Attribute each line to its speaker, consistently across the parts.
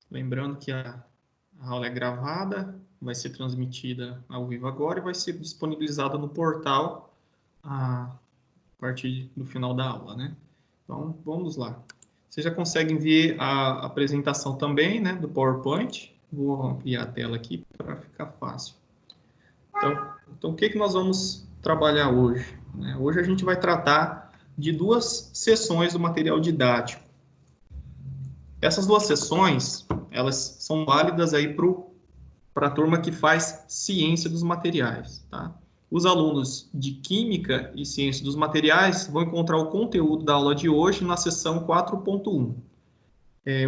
Speaker 1: Lembrando que a aula é gravada, vai ser transmitida ao vivo agora e vai ser disponibilizada no portal a partir do final da aula, né? Então, vamos lá. Vocês já conseguem ver a apresentação também, né, do PowerPoint. Vou ampliar a tela aqui para ficar fácil. Então, o que nós vamos trabalhar hoje? Hoje a gente vai tratar de duas sessões do material didático. Essas duas sessões, elas são válidas aí para a turma que faz ciência dos materiais, tá? Os alunos de Química e Ciência dos Materiais vão encontrar o conteúdo da aula de hoje na seção 4.1.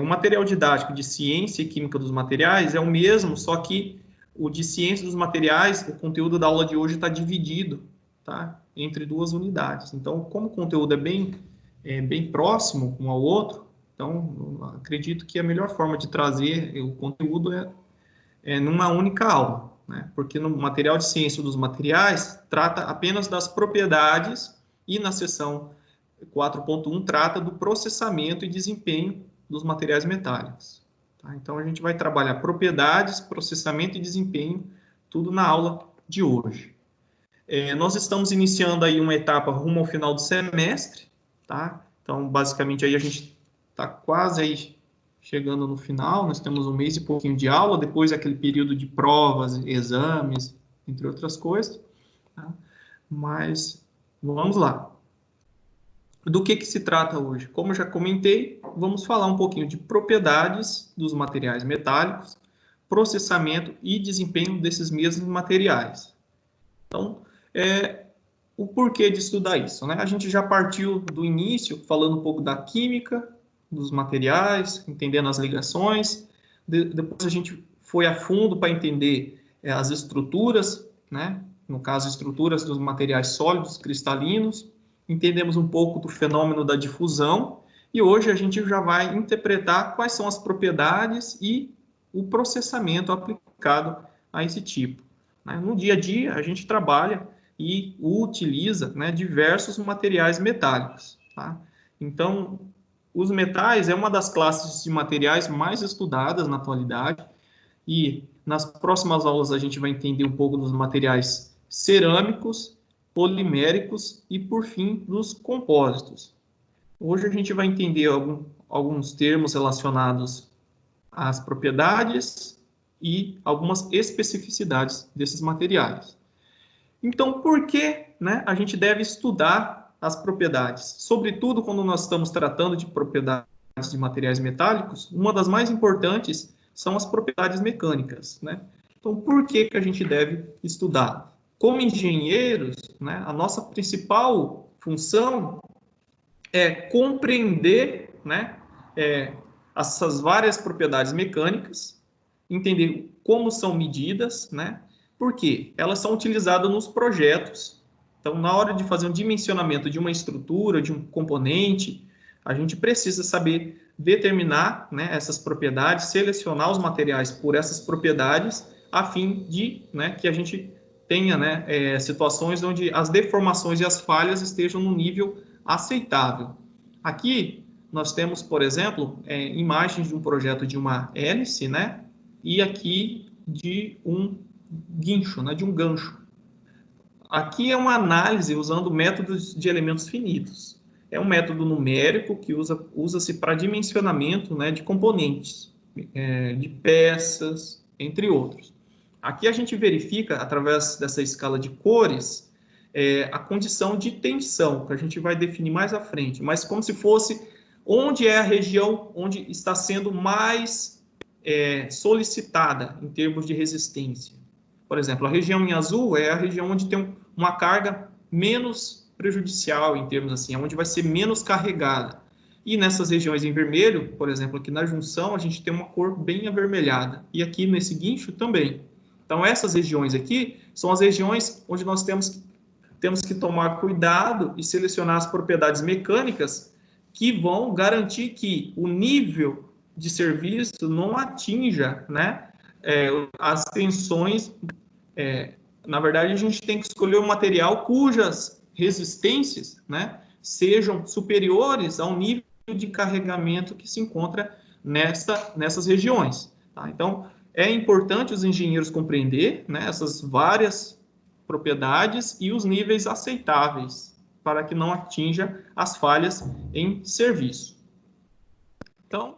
Speaker 1: O material didático de Ciência e Química dos Materiais é o mesmo, só que o de Ciência dos Materiais, o conteúdo da aula de hoje está dividido, tá? Entre duas unidades. Então, como o conteúdo é bem próximo um ao outro, então, acredito que a melhor forma de trazer o conteúdo é numa única aula, né? Porque no material de ciência dos materiais trata apenas das propriedades e na seção 4.1 trata do processamento e desempenho dos materiais metálicos. Tá? Então, a gente vai trabalhar propriedades, processamento e desempenho, tudo na aula de hoje. Nós estamos iniciando aí uma etapa rumo ao final do semestre, tá? Então, basicamente, aí a gente está quase aí chegando no final, nós temos um mês e pouquinho de aula, depois aquele período de provas, exames, entre outras coisas, tá? Mas, vamos lá. Do que se trata hoje? Como eu já comentei, vamos falar um pouquinho de propriedades dos materiais metálicos, processamento e desempenho desses mesmos materiais. Então, o porquê de estudar isso, né? A gente já partiu do início, falando um pouco da química, dos materiais, entendendo as ligações. Depois a gente foi a fundo para entender as estruturas, né? No caso, estruturas dos materiais sólidos, cristalinos. Entendemos um pouco do fenômeno da difusão. E hoje a gente já vai interpretar quais são as propriedades e o processamento aplicado a esse tipo. No dia a dia, a gente trabalha e utiliza, né, diversos materiais metálicos. Tá? Então, os metais é uma das classes de materiais mais estudadas na atualidade e nas próximas aulas a gente vai entender um pouco dos materiais cerâmicos, poliméricos e, por fim, dos compósitos. Hoje a gente vai entender alguns termos relacionados às propriedades e algumas especificidades desses materiais. Então, por que, né, a gente deve estudar as propriedades? Sobretudo quando nós estamos tratando de propriedades de materiais metálicos, uma das mais importantes são as propriedades mecânicas, né? Então, por que a gente deve estudar? Como engenheiros, né, a nossa principal função é compreender, né, essas várias propriedades mecânicas, entender como são medidas, né? Porque elas são utilizadas nos projetos. Então, na hora de fazer um dimensionamento de uma estrutura, de um componente, a gente precisa saber determinar, né, essas propriedades, selecionar os materiais por essas propriedades, a fim de, né, que a gente tenha, né, situações onde as deformações e as falhas estejam no nível aceitável. Aqui nós temos, por exemplo, imagens de um projeto de uma hélice, né, e aqui de um guincho, né, de um gancho. Aqui é uma análise usando métodos de elementos finitos. É um método numérico que usa-se para dimensionamento, né, de componentes, de peças, entre outros. Aqui a gente verifica, através dessa escala de cores, a condição de tensão, que a gente vai definir mais à frente, mas como se fosse onde é a região onde está sendo mais solicitada em termos de resistência. Por exemplo, a região em azul é a região onde tem uma carga menos prejudicial, em termos assim, onde vai ser menos carregada. E nessas regiões em vermelho, por exemplo, aqui na junção, a gente tem uma cor bem avermelhada. E aqui nesse guincho também. Então, essas regiões aqui são as regiões onde nós temos que tomar cuidado e selecionar as propriedades mecânicas que vão garantir que o nível de serviço não atinja, né, as tensões. Na verdade, a gente tem que escolher um material cujas resistências, né, sejam superiores ao nível de carregamento que se encontra nessas regiões. Tá? Então, é importante os engenheiros compreender, né, essas várias propriedades e os níveis aceitáveis para que não atinja as falhas em serviço. Então,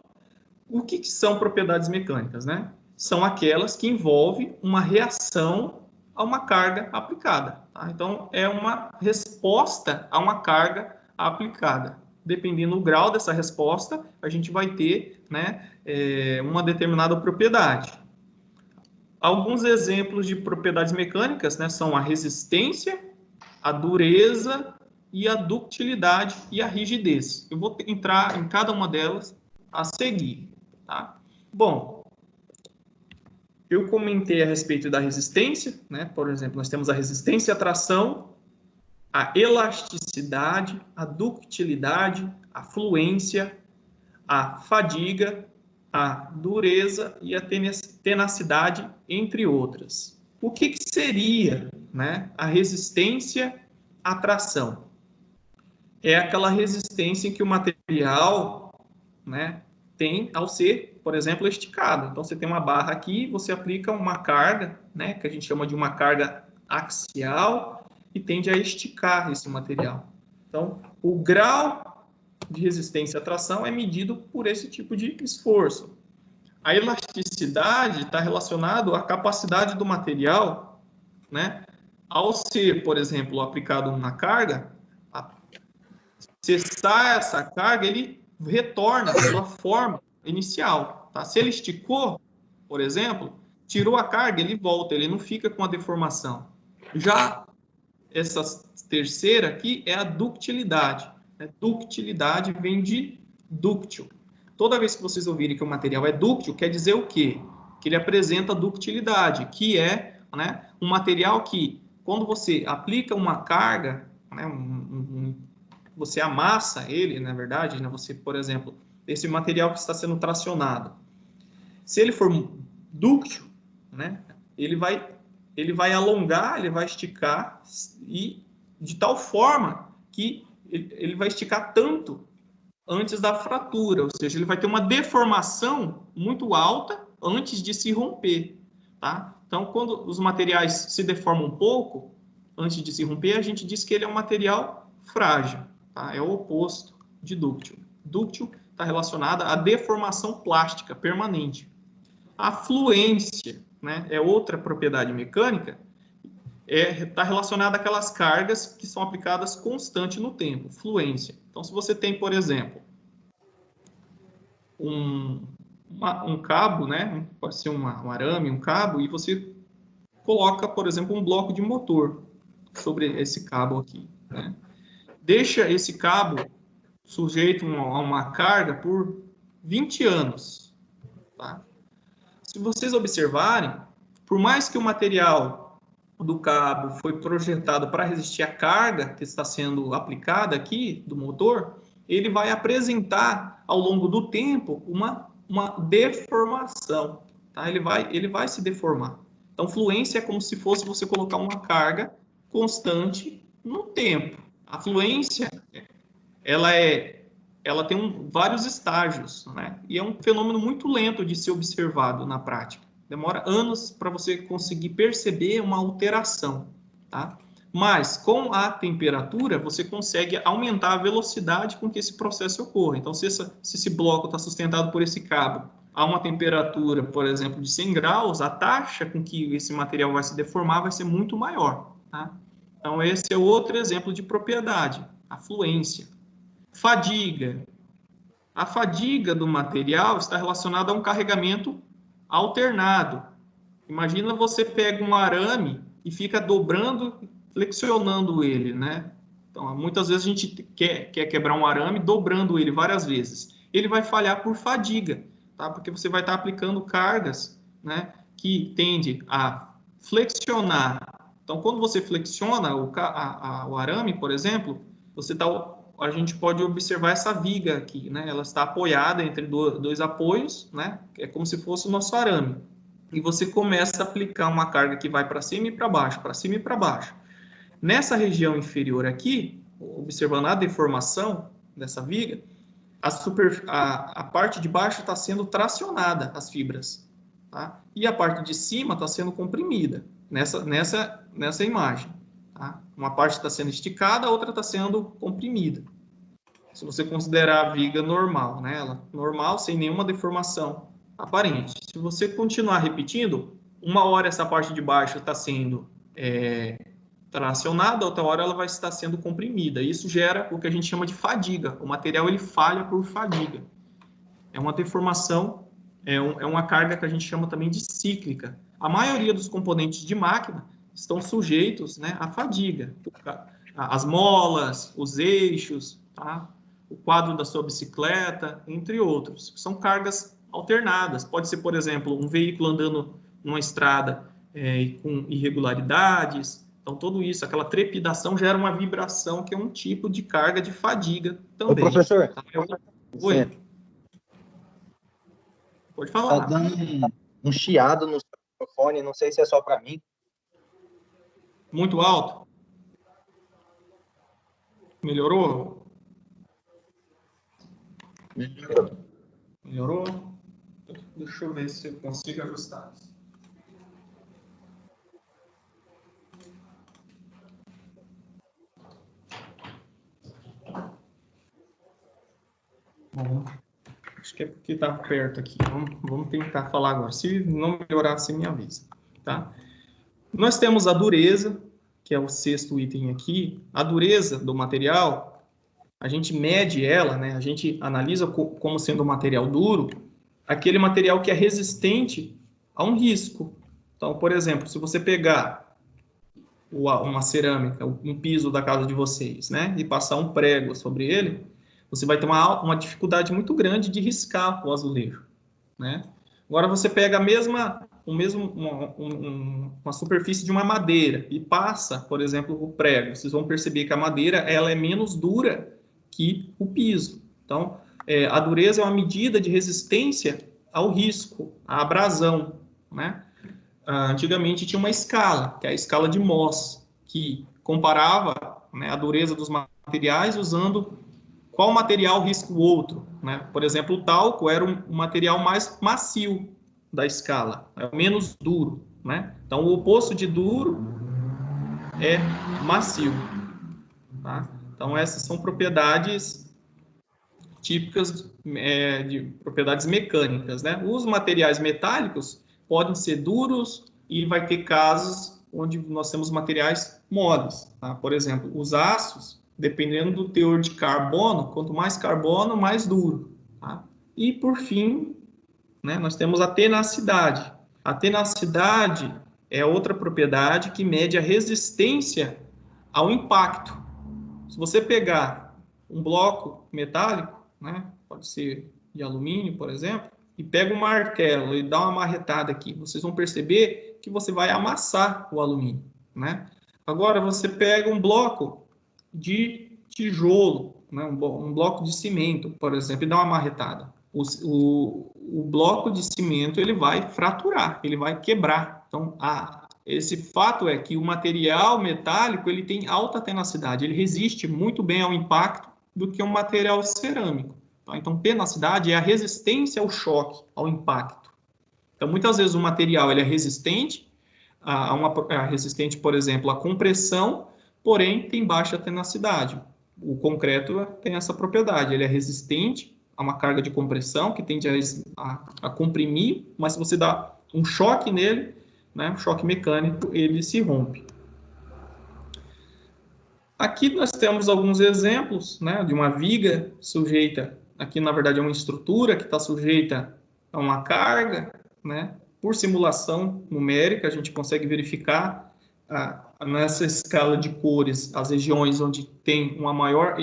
Speaker 1: o que são propriedades mecânicas, né? São aquelas que envolvem uma reação a uma carga aplicada. Tá? Então, é uma resposta a uma carga aplicada. Dependendo do grau dessa resposta, a gente vai ter, né, uma determinada propriedade. Alguns exemplos de propriedades mecânicas, né, são a resistência, a dureza e a ductilidade e a rigidez. Eu vou entrar em cada uma delas a seguir. Tá? Bom, eu comentei a respeito da resistência, né? Por exemplo, nós temos a resistência à tração, a elasticidade, a ductilidade, a fluência, a fadiga, a dureza e a tenacidade, entre outras. O que seria, né, a resistência à tração? É aquela resistência em que o material, né, tem ao ser, por exemplo, esticado. Então, você tem uma barra aqui, você aplica uma carga, né, que a gente chama de uma carga axial, e tende a esticar esse material. Então, o grau de resistência à tração é medido por esse tipo de esforço. A elasticidade está relacionado à capacidade do material, né, ao ser, por exemplo, aplicado uma carga, cessar essa carga, ele retorna à sua forma inicial. Tá? Se ele esticou, por exemplo, tirou a carga, ele volta, ele não fica com a deformação. Já essa terceira aqui é a ductilidade. Ductilidade vem de dúctil. Toda vez que vocês ouvirem que o material é dúctil, quer dizer o quê? Que ele apresenta ductilidade, que é, né, um material que, quando você aplica uma carga, né, você amassa ele, na verdade, né, você, por exemplo, esse material que está sendo tracionado, se ele for dúctil, né, ele vai alongar, ele vai esticar, e de tal forma que ele vai esticar tanto antes da fratura, ou seja, ele vai ter uma deformação muito alta antes de se romper, tá? Então, quando os materiais se deformam um pouco antes de se romper, a gente diz que ele é um material frágil, tá? É o oposto de dúctil. Dúctil está relacionada à deformação plástica permanente. A fluência, né, é outra propriedade mecânica, está relacionada àquelas cargas que são aplicadas constante no tempo, fluência. Então, se você tem, por exemplo, um cabo, né, pode ser um arame, um cabo, e você coloca, por exemplo, um bloco de motor sobre esse cabo aqui, né? Deixa esse cabo sujeito a uma carga por 20 anos, tá? Se vocês observarem, por mais que o material do cabo foi projetado para resistir à carga que está sendo aplicada aqui do motor, ele vai apresentar ao longo do tempo uma deformação, tá? Ele vai se deformar. Então, fluência é como se fosse você colocar uma carga constante no tempo. A fluência, ela tem vários estágios, né? E é um fenômeno muito lento de ser observado na prática. Demora anos para você conseguir perceber uma alteração, tá? Mas, com a temperatura, você consegue aumentar a velocidade com que esse processo ocorra. Então, se esse bloco está sustentado por esse cabo a uma temperatura, por exemplo, de 100 graus, a taxa com que esse material vai se deformar vai ser muito maior, tá? Então, esse é outro exemplo de propriedade, a fluência. Fadiga. A fadiga do material está relacionada a um carregamento alternado. Imagina você pega um arame e fica dobrando, flexionando ele, né? Então, muitas vezes a gente quer quebrar um arame dobrando ele várias vezes. Ele vai falhar por fadiga, tá? Porque você vai estar aplicando cargas, né, que tende a flexionar. Então, quando você flexiona o arame, por exemplo, a gente pode observar essa viga aqui, né? Ela está apoiada entre dois apoios, né? É como se fosse o nosso arame. E você começa a aplicar uma carga que vai para cima e para baixo, para cima e para baixo. Nessa região inferior aqui, observando a deformação dessa viga, a parte de baixo está sendo tracionada, as fibras, tá? E a parte de cima está sendo comprimida, nessa imagem. Tá? Uma parte está sendo esticada, a outra está sendo comprimida. Se você considerar a viga normal, né? Ela normal, sem nenhuma deformação aparente. Se você continuar repetindo, uma hora essa parte de baixo está sendo tracionada, outra hora ela vai estar sendo comprimida. Isso gera o que a gente chama de fadiga. O material ele falha por fadiga. É uma deformação, é uma carga que a gente chama também de cíclica. A maioria dos componentes de máquina estão sujeitos, né, à fadiga. As molas, os eixos, tá? O quadro da sua bicicleta, entre outros. São cargas alternadas. Pode ser, por exemplo, um veículo andando numa estrada com irregularidades. Então, tudo isso, aquela trepidação gera uma vibração, que é um tipo de carga de fadiga também.
Speaker 2: Ô, professor.
Speaker 1: Oi. Pode falar.
Speaker 2: Tá dando um chiado no seu microfone, não sei se é só para mim.
Speaker 1: Muito alto? Melhorou? Melhorou? Deixa eu ver se eu consigo ajustar. Bom, acho que é porque está perto aqui. Vamos tentar falar agora. Se não melhorar, você me avisa. Tá? Nós temos a dureza, que é o sexto item aqui. A dureza do material, a gente mede ela, né? A gente analisa como sendo um material duro, aquele material que é resistente a um risco. Então, por exemplo, se você pegar uma cerâmica, um piso da casa de vocês, né? E passar um prego sobre ele, você vai ter uma dificuldade muito grande de riscar o azulejo, né? Agora você pega uma superfície de uma madeira e passa, por exemplo, o prego. Vocês vão perceber que a madeira ela é menos dura que o piso. Então, a dureza é uma medida de resistência ao risco, à abrasão, né? Antigamente tinha uma escala, que é a escala de Mohs, que comparava, né, a dureza dos materiais usando qual material risca o outro, né? Por exemplo, o talco era um material mais macio da escala, é o menos duro, né? Então, o oposto de duro é macio, tá? Então, essas são propriedades típicas de propriedades mecânicas, né? Os materiais metálicos podem ser duros e vai ter casos onde nós temos materiais moles, tá? Por exemplo, os aços, dependendo do teor de carbono, quanto mais carbono, mais duro, tá? E, por fim, né, nós temos a tenacidade. A tenacidade é outra propriedade que mede a resistência ao impacto. Se você pegar um bloco metálico, né, pode ser de alumínio, por exemplo, e pega um martelo e dá uma marretada aqui, vocês vão perceber que você vai amassar o alumínio, né? Agora, você pega um bloco de tijolo, né, um bloco de cimento, por exemplo, e dá uma marretada. O bloco de cimento ele vai fraturar, ele vai quebrar. Então, esse fato é que o material metálico ele tem alta tenacidade, ele resiste muito bem ao impacto do que um material cerâmico. Tá? Então, tenacidade é a resistência ao choque, ao impacto. Então, muitas vezes o material ele é resistente, resistente, por exemplo, à compressão, porém tem baixa tenacidade. O concreto tem essa propriedade, ele é resistente a uma carga de compressão que tende a comprimir, mas se você dá um choque nele, né, um choque mecânico, ele se rompe. Aqui nós temos alguns exemplos, né, de uma viga sujeita, aqui na verdade é uma estrutura que está sujeita a uma carga, né, por simulação numérica a gente consegue verificar nessa escala de cores as regiões onde tem uma maior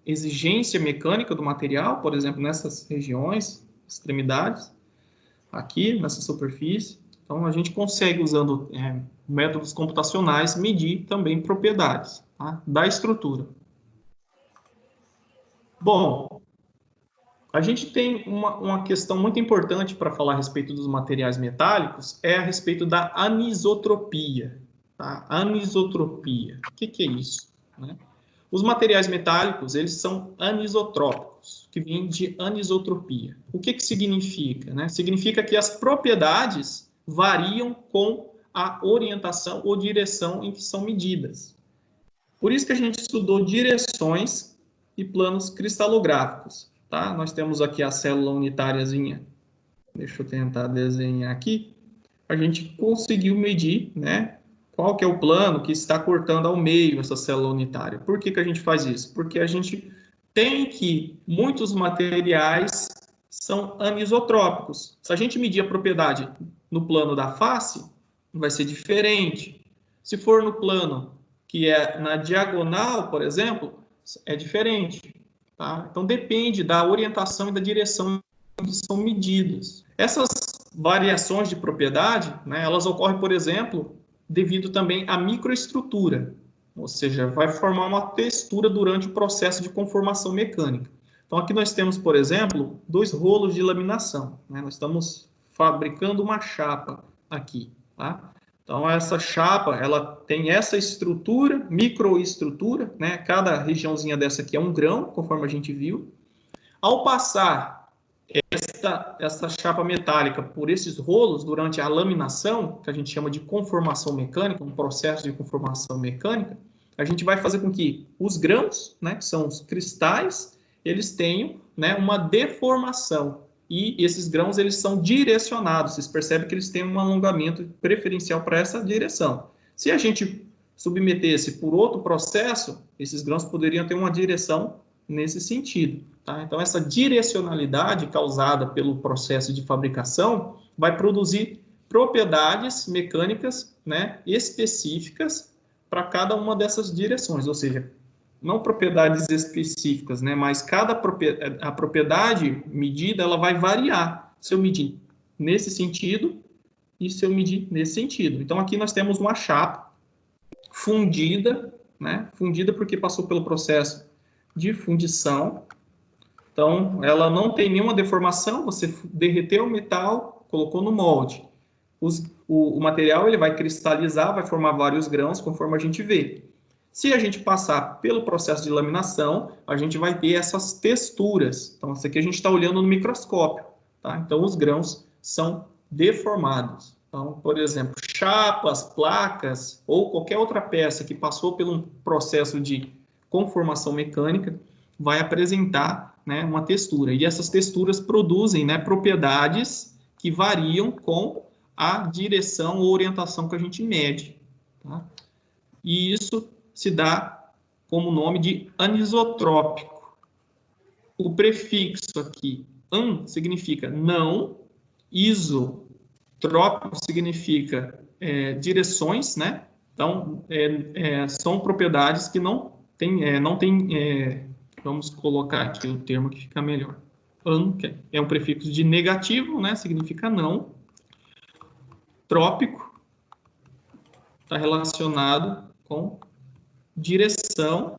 Speaker 1: exigência mecânica do material, por exemplo, nessas regiões, extremidades, aqui nessa superfície. Então, a gente consegue, usando métodos computacionais, medir também propriedades, tá, da estrutura. Bom, a gente tem uma questão muito importante para falar a respeito dos materiais metálicos, é a respeito da anisotropia. Tá? Anisotropia. O que é isso? Né? Os materiais metálicos, eles são anisotrópicos. anisotrópicos, que vem de anisotropia. O que significa? Né? Significa que as propriedades variam com a orientação ou direção em que são medidas. Por isso que a gente estudou direções e planos cristalográficos. Tá? Nós temos aqui a célula unitáriazinha. Deixa eu tentar desenhar aqui. A gente conseguiu medir, né, qual que é o plano que está cortando ao meio essa célula unitária. Por que a gente faz isso? Porque a gente tem que muitos materiais são anisotrópicos. Se a gente medir a propriedade no plano da face, vai ser diferente. Se for no plano que é na diagonal, por exemplo, é diferente. Tá? Então, depende da orientação e da direção que são medidas. Essas variações de propriedade, né, elas ocorrem, por exemplo, devido também à microestrutura, ou seja, vai formar uma textura durante o processo de conformação mecânica. Então, aqui nós temos, por exemplo, 2 rolos de laminação. Né? Nós estamos fabricando uma chapa aqui. Tá? Então, essa chapa, ela tem essa estrutura, microestrutura, né? Cada regiãozinha dessa aqui é um grão, conforme a gente viu. Ao passar essa chapa metálica por esses rolos durante a laminação, que a gente chama de conformação mecânica, um processo de conformação mecânica, a gente vai fazer com que os grãos, né, que são os cristais, eles tenham, né, uma deformação. E esses grãos, eles são direcionados. Vocês percebem que eles têm um alongamento preferencial para essa direção. Se a gente submetesse por outro processo, esses grãos poderiam ter uma direção nesse sentido. Tá? Então, essa direcionalidade causada pelo processo de fabricação vai produzir propriedades mecânicas, né, específicas para cada uma dessas direções, ou seja, não propriedades específicas, né, mas a propriedade medida ela vai variar se eu medir nesse sentido e se eu medir nesse sentido. Então, aqui nós temos uma chapa fundida, né, fundida porque passou pelo processo de fundição. Então, ela não tem nenhuma deformação, você derreteu o metal, colocou no molde. O material ele vai cristalizar, vai formar vários grãos, conforme a gente vê. Se a gente passar pelo processo de laminação, a gente vai ter essas texturas. Então, isso aqui a gente está olhando no microscópio. Tá? Então, os grãos são deformados. Então, por exemplo, chapas, placas ou qualquer outra peça que passou por um processo de conformação mecânica vai apresentar, né, uma textura. E essas texturas produzem, né, propriedades que variam com a direção ou orientação que a gente mede. Tá? E isso se dá como nome de anisotrópico. O prefixo aqui, an, significa não, isotrópico significa direções, né? Então, são propriedades que não tem, vamos colocar aqui o termo que fica melhor. An, que é um prefixo de negativo, né? Significa não. Trópico está relacionado com direção,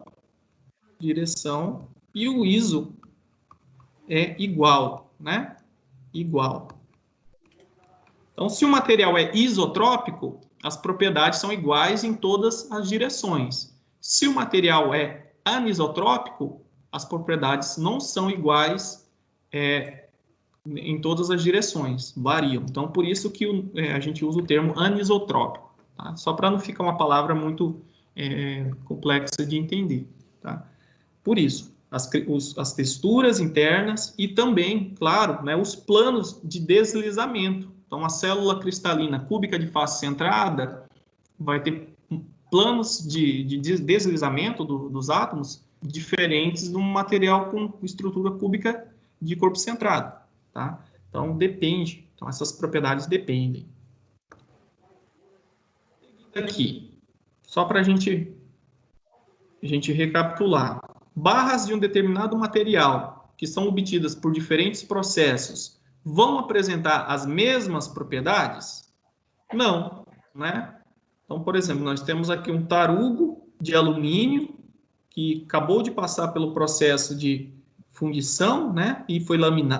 Speaker 1: e o iso é igual, né? Igual. Então, se o material é isotrópico, as propriedades são iguais em todas as direções. Se o material é anisotrópico, as propriedades não são iguais em todas as direções, variam. Então, por isso que a gente usa o termo anisotrópico, tá? Só para não ficar uma palavra muito complexa de entender. Tá? Por isso, as texturas internas e também, claro, né, os planos de deslizamento. Então, a célula cristalina cúbica de face centrada vai ter planos de deslizamento dos átomos diferentes de um material com estrutura cúbica de corpo centrado. Tá? Então, depende. Então, essas propriedades dependem. Aqui, só para a gente recapitular. Barras de um determinado material que são obtidas por diferentes processos vão apresentar as mesmas propriedades? Não, né? Então, por exemplo, nós temos aqui um tarugo de alumínio que acabou de passar pelo processo de fundição, né? E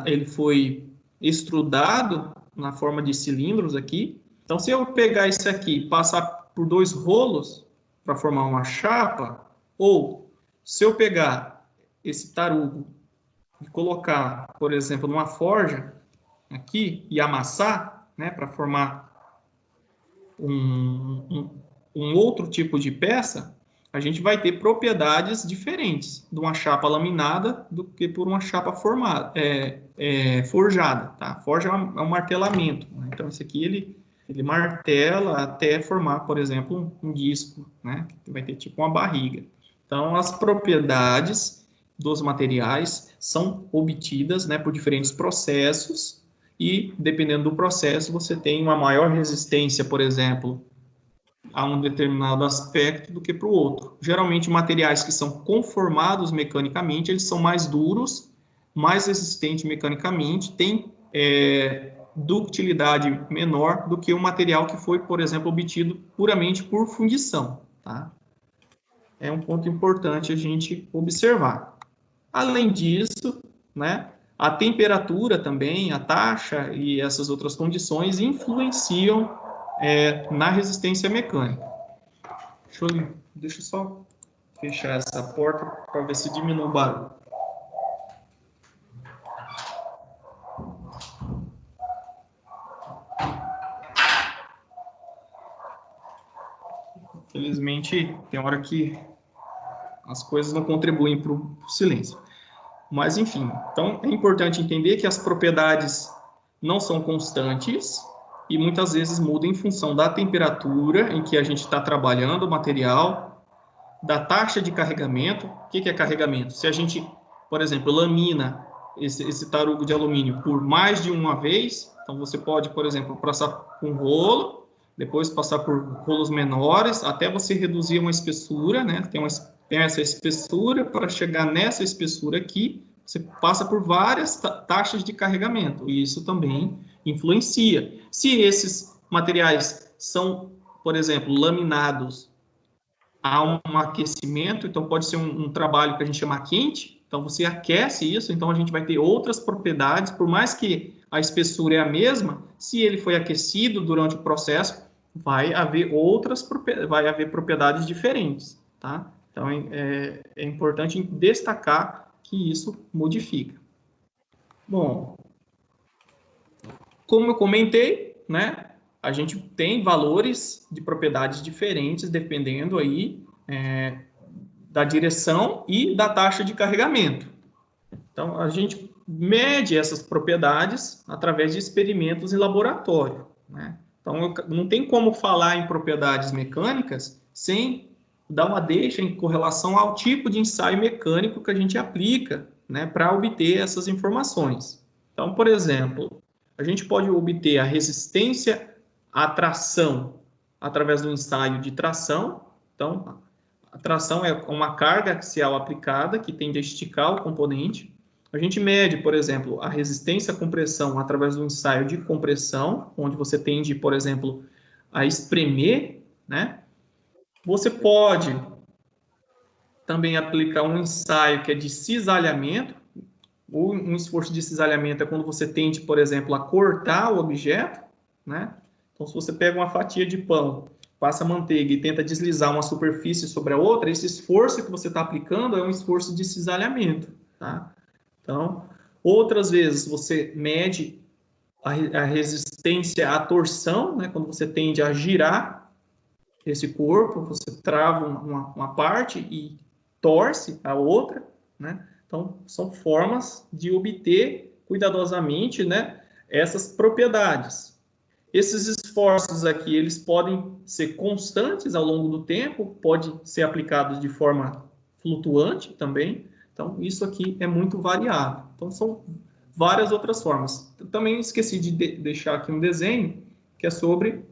Speaker 1: ele foi extrudado na forma de cilindros aqui. Então, se eu pegar esse aqui e passar por 2 rolos para formar uma chapa, ou se eu pegar esse tarugo de colocar, por exemplo, numa forja aqui e amassar, né, para formar um outro tipo de peça, a gente vai ter propriedades diferentes de uma chapa laminada do que por uma chapa forjada, tá? Forja é um martelamento, né? Então, esse aqui, ele martela até formar, por exemplo, um disco, né? Que vai ter tipo uma barriga. Então, as propriedades dos materiais são obtidas, né, por diferentes processos e, dependendo do processo, você tem uma maior resistência, por exemplo, a um determinado aspecto do que para o outro. Geralmente, materiais que são conformados mecanicamente, eles são mais duros, mais resistentes mecanicamente, têm ductilidade menor do que o material que foi, por exemplo, obtido puramente por fundição, tá? É um ponto importante a gente observar. Além disso, né, a temperatura também, a taxa e essas outras condições influenciam na resistência mecânica. Deixa eu só fechar essa porta para ver se diminui o barulho. Infelizmente, tem hora que as coisas não contribuem para o silêncio. Mas, enfim, então é importante entender que as propriedades não são constantes e muitas vezes mudam em função da temperatura em que a gente está trabalhando o material, da taxa de carregamento. O que é carregamento? Se a gente, por exemplo, lamina esse tarugo de alumínio por mais de uma vez, então você pode, por exemplo, passar com um rolo, depois passar por rolos menores, até você reduzir uma espessura, né? Tem essa espessura, para chegar nessa espessura aqui, você passa por várias taxas de carregamento, e isso também influencia. Se esses materiais são, por exemplo, laminados a um aquecimento, então pode ser um trabalho que a gente chama quente, então você aquece isso, então a gente vai ter outras propriedades, por mais que a espessura é a mesma, se ele foi aquecido durante o processo, vai haver propriedades diferentes, tá? Então é importante destacar que isso modifica. Bom, como eu comentei, né, a gente tem valores de propriedades diferentes dependendo aí da direção e da taxa de carregamento. Então, a gente mede essas propriedades através de experimentos em laboratório, né? Então, não tem como falar em propriedades mecânicas sem dar uma deixa em correlação ao tipo de ensaio mecânico que a gente aplica, né, para obter essas informações. Então, por exemplo, a gente pode obter a resistência à tração através do ensaio de tração. Então, a tração é uma carga axial aplicada que tende a esticar o componente. A gente mede, por exemplo, a resistência à compressão através do ensaio de compressão, onde você tende, por exemplo, a espremer, né? Você pode também aplicar um ensaio que é de cisalhamento. Um esforço de cisalhamento é quando você tende, por exemplo, a cortar o objeto, né? Então, se você pega uma fatia de pão, passa manteiga e tenta deslizar uma superfície sobre a outra, esse esforço que você está aplicando é um esforço de cisalhamento, tá? Então, outras vezes você mede a resistência à torção, né? Quando você tende a girar esse corpo, você trava uma parte e torce a outra, né? Então, são formas de obter cuidadosamente, né, essas propriedades. Esses esforços aqui, eles podem ser constantes ao longo do tempo, pode ser aplicados de forma flutuante também. Então, isso aqui é muito variável. Então, são várias outras formas. Eu também esqueci de deixar aqui um desenho que é sobre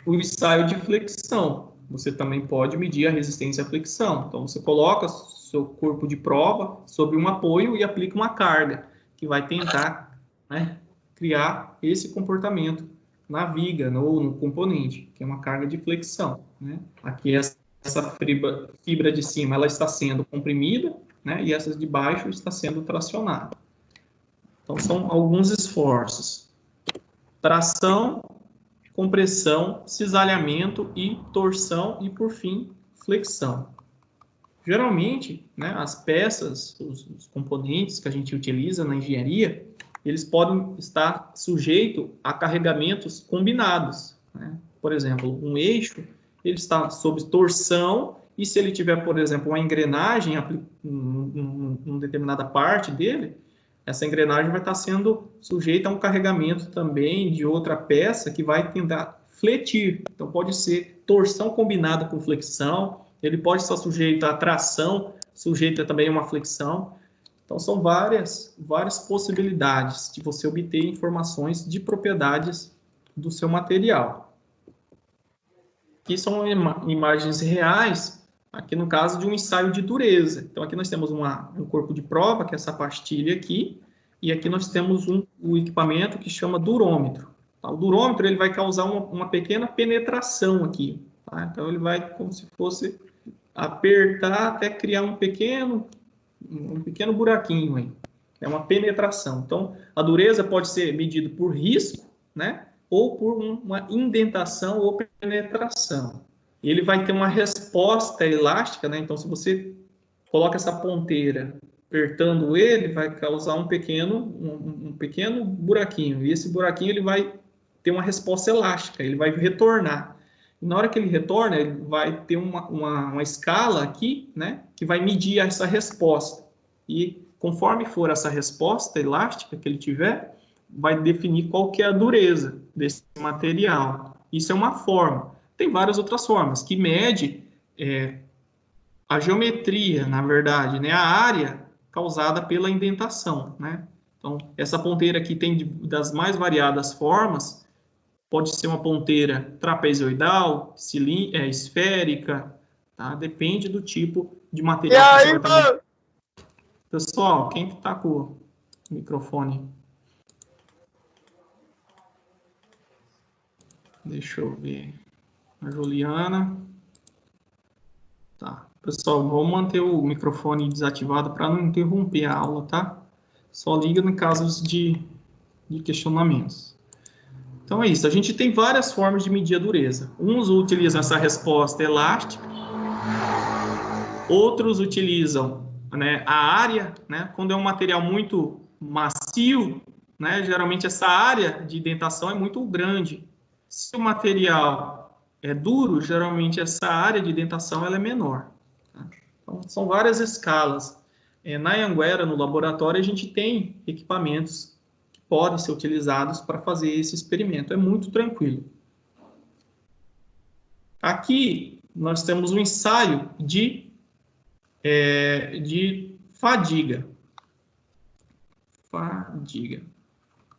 Speaker 1: o ensaio de flexão. Você também pode medir a resistência à flexão. Então, você coloca seu corpo de prova sobre um apoio e aplica uma carga, que vai tentar, né, criar esse comportamento na viga ou no componente, que é uma carga de flexão, né? Aqui essa fibra de cima ela está sendo comprimida, né, e essa de baixo está sendo tracionada. Então, são alguns esforços. Tração, compressão, cisalhamento e torção e, por fim, flexão. Geralmente, né, as peças, os componentes que a gente utiliza na engenharia, eles podem estar sujeitos a carregamentos combinados, né? Por exemplo, um eixo, ele está sob torção, e se ele tiver, por exemplo, uma engrenagem em determinada parte dele, essa engrenagem vai estar sendo sujeita a um carregamento também de outra peça que vai tentar fletir. Então, pode ser torção combinada com flexão, ele pode estar sujeito a tração, sujeito também a uma flexão. Então, são várias possibilidades de você obter informações de propriedades do seu material. Aqui são imagens reais, aqui no caso de um ensaio de dureza. Então, aqui nós temos um corpo de prova, que é essa pastilha aqui, e aqui nós temos o equipamento que chama durômetro. Tá? O durômetro ele vai causar uma pequena penetração aqui. Tá? Então, ele vai como se fosse apertar até criar um pequeno buraquinho aí. É uma penetração. Então, a dureza pode ser medida por risco, né? Ou por uma indentação ou penetração. E ele vai ter uma resposta elástica, né? Então, se você coloca essa ponteira apertando ele, vai causar um pequeno buraquinho. E esse buraquinho ele vai ter uma resposta elástica, ele vai retornar. E na hora que ele retorna, ele vai ter uma escala aqui, né? Que vai medir essa resposta. E conforme for essa resposta elástica que ele tiver, vai definir qual que é a dureza desse material. Isso é uma forma. Tem várias outras formas, que mede a geometria, na verdade, né? A área causada pela indentação, né? Então, essa ponteira aqui tem das mais variadas formas, pode ser uma ponteira trapezoidal, esférica, tá? Depende do tipo de material que você vai estar. Pessoal, quem que tá com o microfone? Deixa eu ver. A Juliana. Tá. Pessoal, vamos manter o microfone desativado para não interromper a aula, tá? Só liga em casos de questionamentos. Então é isso. A gente tem várias formas de medir a dureza. Uns utilizam essa resposta elástica, outros utilizam, né, a área, né? Quando é um material muito macio, né, geralmente essa área de indentação é muito grande. Se o material é duro, geralmente essa área de indentação ela é menor. Tá? Então, são várias escalas. Na Anhanguera, no laboratório, a gente tem equipamentos que podem ser utilizados para fazer esse experimento. É muito tranquilo. Aqui, nós temos um ensaio de fadiga. Fadiga.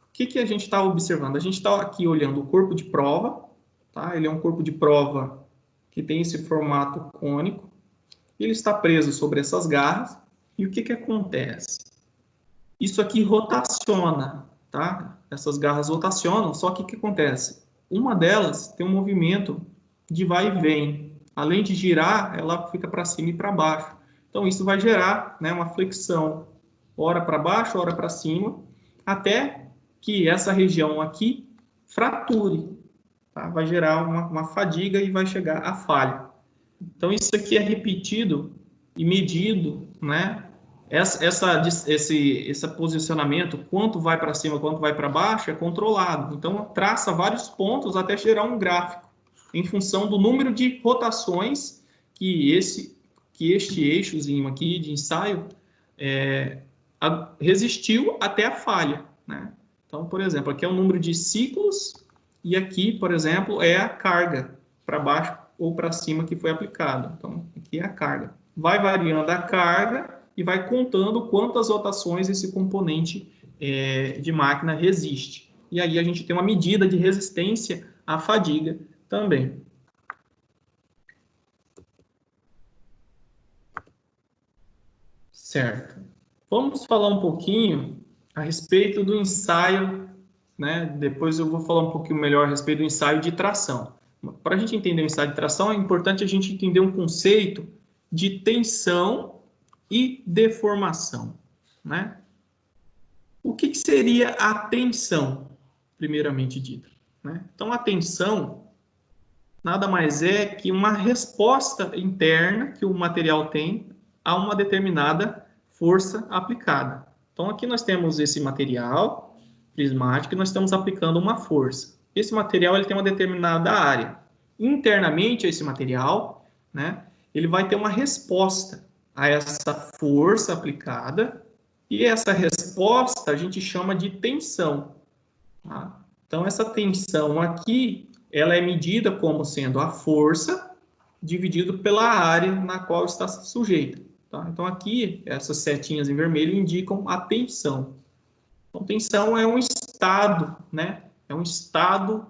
Speaker 1: O que a gente está observando? A gente está aqui olhando o corpo de prova, tá? Ele é um corpo de prova que tem esse formato cônico. Ele está preso sobre essas garras. E o que acontece? Isso aqui rotaciona, tá? Essas garras rotacionam, só que o que acontece? Uma delas tem um movimento de vai e vem. Além de girar, ela fica para cima e para baixo. Então, isso vai gerar, né, uma flexão, ora para baixo, ora para cima, até que essa região aqui frature. Tá? Vai gerar uma fadiga e vai chegar à falha. Então, isso aqui é repetido e medido, né? Esse posicionamento, quanto vai para cima, quanto vai para baixo, é controlado. Então, traça vários pontos até gerar um gráfico, em função do número de rotações que este eixozinho aqui de ensaio resistiu até a falha, né? Então, por exemplo, aqui é o número de ciclos e aqui, por exemplo, é a carga para baixo ou para cima que foi aplicado. Então, aqui é a carga. Vai variando a carga e vai contando quantas rotações esse componente de máquina resiste. E aí a gente tem uma medida de resistência à fadiga também. Certo. Vamos falar um pouquinho a respeito do ensaio, né? Depois eu vou falar um pouquinho melhor a respeito do ensaio de tração. Para a gente entender o ensaio de tração, é importante a gente entender um conceito de tensão e deformação, né? O que seria a tensão, primeiramente dita, né? Então, a tensão nada mais é que uma resposta interna que o material tem a uma determinada força aplicada. Então, aqui nós temos esse material prismático e nós estamos aplicando uma força. Esse material ele tem uma determinada área. Internamente, esse material, né, ele vai ter uma resposta a essa força aplicada, e essa resposta a gente chama de tensão. Tá? Então, essa tensão aqui, ela é medida como sendo a força dividido pela área na qual está sujeita. Tá? Então, aqui, essas setinhas em vermelho indicam a tensão. Então, tensão é um estado, né? É um estado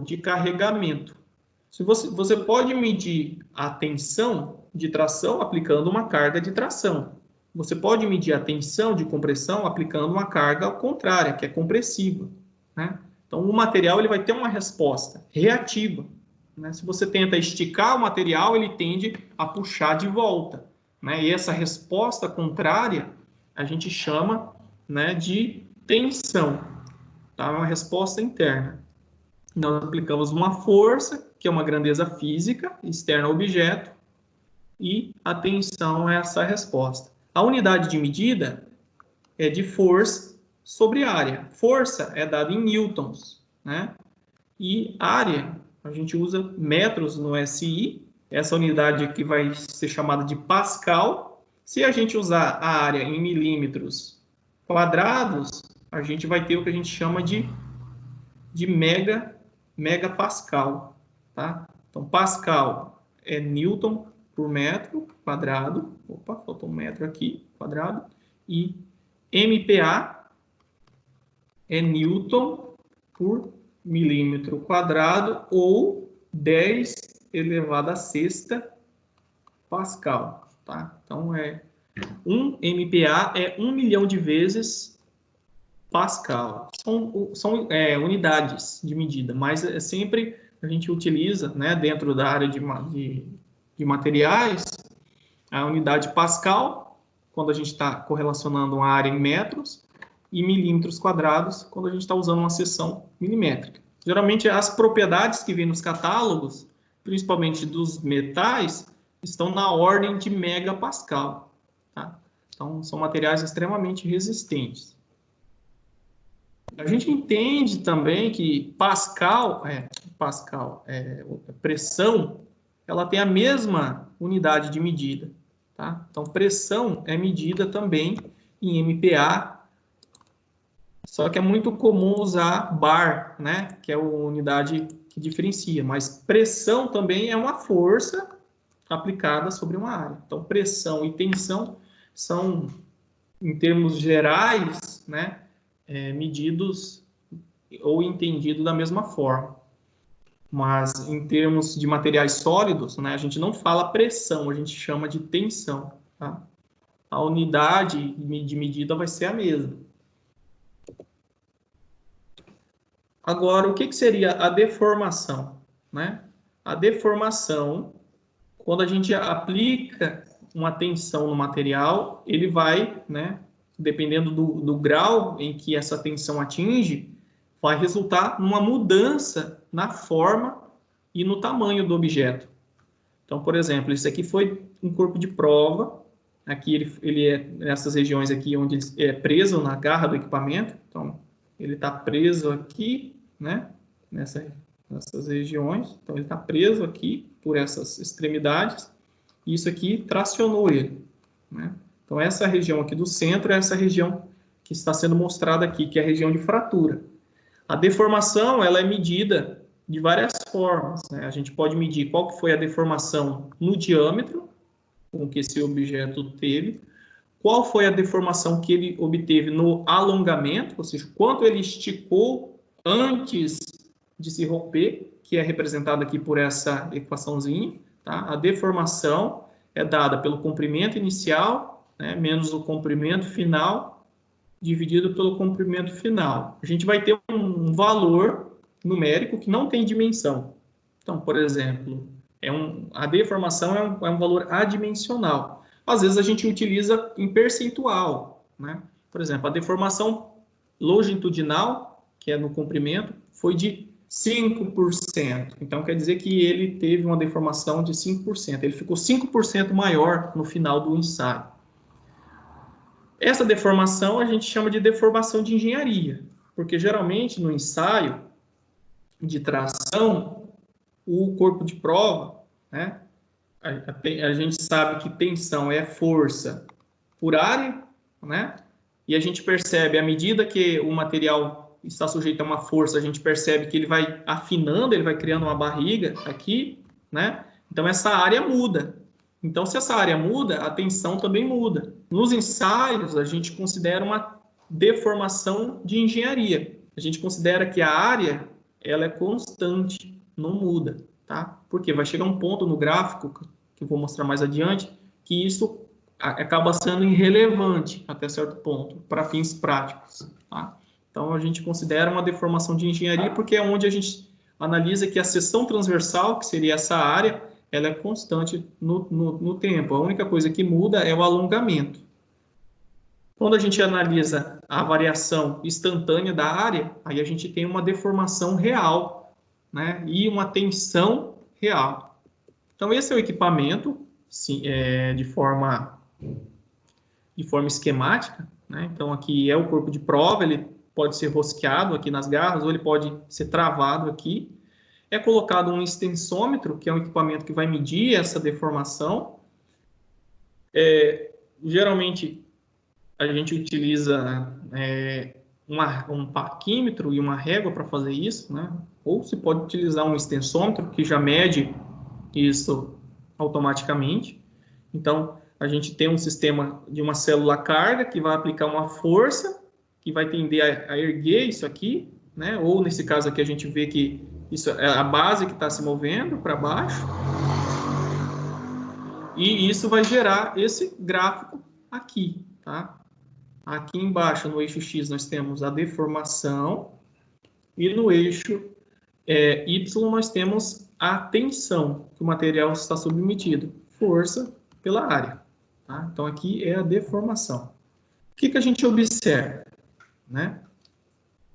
Speaker 1: de carregamento. Se você pode medir a tensão de tração aplicando uma carga de tração. Você pode medir a tensão de compressão aplicando uma carga contrária, que é compressiva. Né? Então, o material ele vai ter uma resposta reativa. Né? Se você tenta esticar o material, ele tende a puxar de volta. Né? E essa resposta contrária a gente chama, né, de tensão. Tá? É uma resposta interna. Nós aplicamos uma força, que é uma grandeza física, externa ao objeto, e a tensão é essa resposta. A unidade de medida é de força sobre área. Força é dada em newtons, né? E área, a gente usa metros no SI, essa unidade aqui vai ser chamada de pascal. Se a gente usar a área em milímetros quadrados, a gente vai ter o que a gente chama de megapascal, tá? Então, pascal é newton por metro quadrado. Opa, faltou um metro aqui, quadrado. E MPa é newton por milímetro quadrado ou 10 elevado a sexta pascal, tá? Então, 1 MPa é 1 milhão de vezes pascal. São unidades de medida, mas sempre a gente utiliza, né, dentro da área de materiais, a unidade pascal, quando a gente está correlacionando uma área em metros, e milímetros quadrados, quando a gente está usando uma seção milimétrica. Geralmente, as propriedades que vêm nos catálogos, principalmente dos metais, estão na ordem de megapascal. Tá? Então, são materiais extremamente resistentes. A gente entende também que pressão, ela tem a mesma unidade de medida. Tá? Então, pressão é medida também em MPa, só que é muito comum usar bar, né? Que é a unidade que diferencia, mas pressão também é uma força aplicada sobre uma área. Então, pressão e tensão são, em termos gerais, né, medidos ou entendidos da mesma forma. Mas, em termos de materiais sólidos, né, a gente não fala pressão, a gente chama de tensão. Tá? A unidade de medida vai ser a mesma. Agora, o que seria a deformação? Né? A deformação, quando a gente aplica uma tensão no material, ele vai, né, dependendo do grau em que essa tensão atinge, vai resultar numa mudança na forma e no tamanho do objeto. Então, por exemplo, isso aqui foi um corpo de prova. Aqui ele é nessas regiões aqui onde ele é preso na garra do equipamento. Então, ele está preso aqui, né? Nessas regiões. Então, ele está preso aqui por essas extremidades. E isso aqui tracionou ele, né? Então, essa região aqui do centro é essa região que está sendo mostrada aqui, que é a região de fratura. A deformação, ela é medida de várias formas, né? A gente pode medir qual que foi a deformação no diâmetro com que esse objeto teve, qual foi a deformação que ele obteve no alongamento, ou seja, quanto ele esticou antes de se romper, que é representado aqui por essa equaçãozinha. Tá? A deformação é dada pelo comprimento inicial, né, menos o comprimento final, dividido pelo comprimento final. A gente vai ter um valor numérico que não tem dimensão. Então, por exemplo, a deformação é um valor adimensional. Às vezes a gente utiliza em percentual, né? Por exemplo, a deformação longitudinal, que é no comprimento, foi de 5%. Então, quer dizer que ele teve uma deformação de 5%. Ele ficou 5% maior no final do ensaio. Essa deformação a gente chama de deformação de engenharia, porque geralmente no ensaio de tração, o corpo de prova, né, a gente sabe que tensão é força por área, né, e a gente percebe, à medida que o material está sujeito a uma força, a gente percebe que ele vai afinando, ele vai criando uma barriga aqui, né, então essa área muda. Então, se essa área muda, a tensão também muda. Nos ensaios, a gente considera uma deformação de engenharia. A gente considera que a área ela é constante, não muda, tá? Porque vai chegar um ponto no gráfico, que eu vou mostrar mais adiante, que isso acaba sendo irrelevante até certo ponto, para fins práticos, tá? Então, a gente considera uma deformação de engenharia porque é onde a gente analisa que a seção transversal, que seria essa área, ela é constante no tempo. A única coisa que muda é o alongamento. Quando a gente analisa a variação instantânea da área, aí a gente tem uma deformação real, né? E uma tensão real. Então, esse é o equipamento, sim, de forma esquemática, né? Então, aqui é o corpo de prova, ele pode ser rosqueado aqui nas garras, ou ele pode ser travado aqui. É colocado um extensômetro, que é um equipamento que vai medir essa deformação. Geralmente, a gente utiliza um paquímetro e uma régua para fazer isso, né? Ou se pode utilizar um extensômetro, que já mede isso automaticamente. Então, a gente tem um sistema de uma célula carga, que vai aplicar uma força, que vai tender a erguer isso aqui, né? Ou, nesse caso aqui, a gente vê que isso é a base que está se movendo para baixo. E isso vai gerar esse gráfico aqui, tá? Aqui embaixo, no eixo X, nós temos a deformação. E no eixo Y, nós temos a tensão que o material está submetido. Força pela área. Tá? Então, aqui é a deformação. O que a gente observa? Né?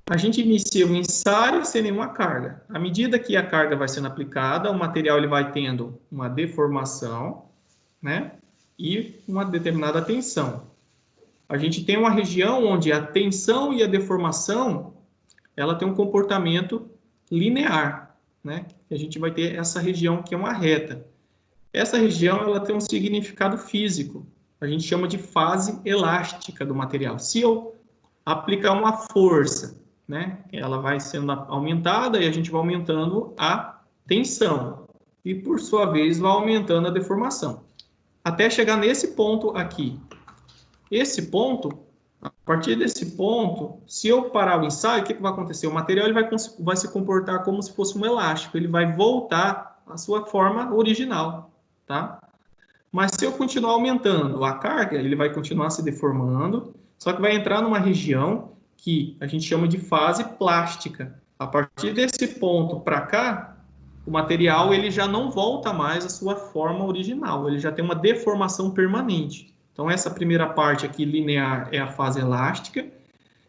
Speaker 1: A gente inicia o ensaio sem nenhuma carga. À medida que a carga vai sendo aplicada, o material ele vai tendo uma deformação, né? E uma determinada tensão. A gente tem uma região onde a tensão e a deformação ela tem um comportamento linear, né? A gente vai ter essa região que é uma reta. Essa região ela tem um significado físico. A gente chama de fase elástica do material. Se eu aplicar uma força, né, ela vai sendo aumentada e a gente vai aumentando a tensão. E, por sua vez, vai aumentando a deformação. Até chegar nesse ponto aqui. Esse ponto, a partir desse ponto, se eu parar o ensaio, o que vai acontecer? O material ele vai se comportar como se fosse um elástico. Ele vai voltar à sua forma original, tá? Mas se eu continuar aumentando a carga, ele vai continuar se deformando, só que vai entrar numa região que a gente chama de fase plástica. A partir desse ponto para cá, o material ele já não volta mais à sua forma original, ele já tem uma deformação permanente. Então, essa primeira parte aqui linear é a fase elástica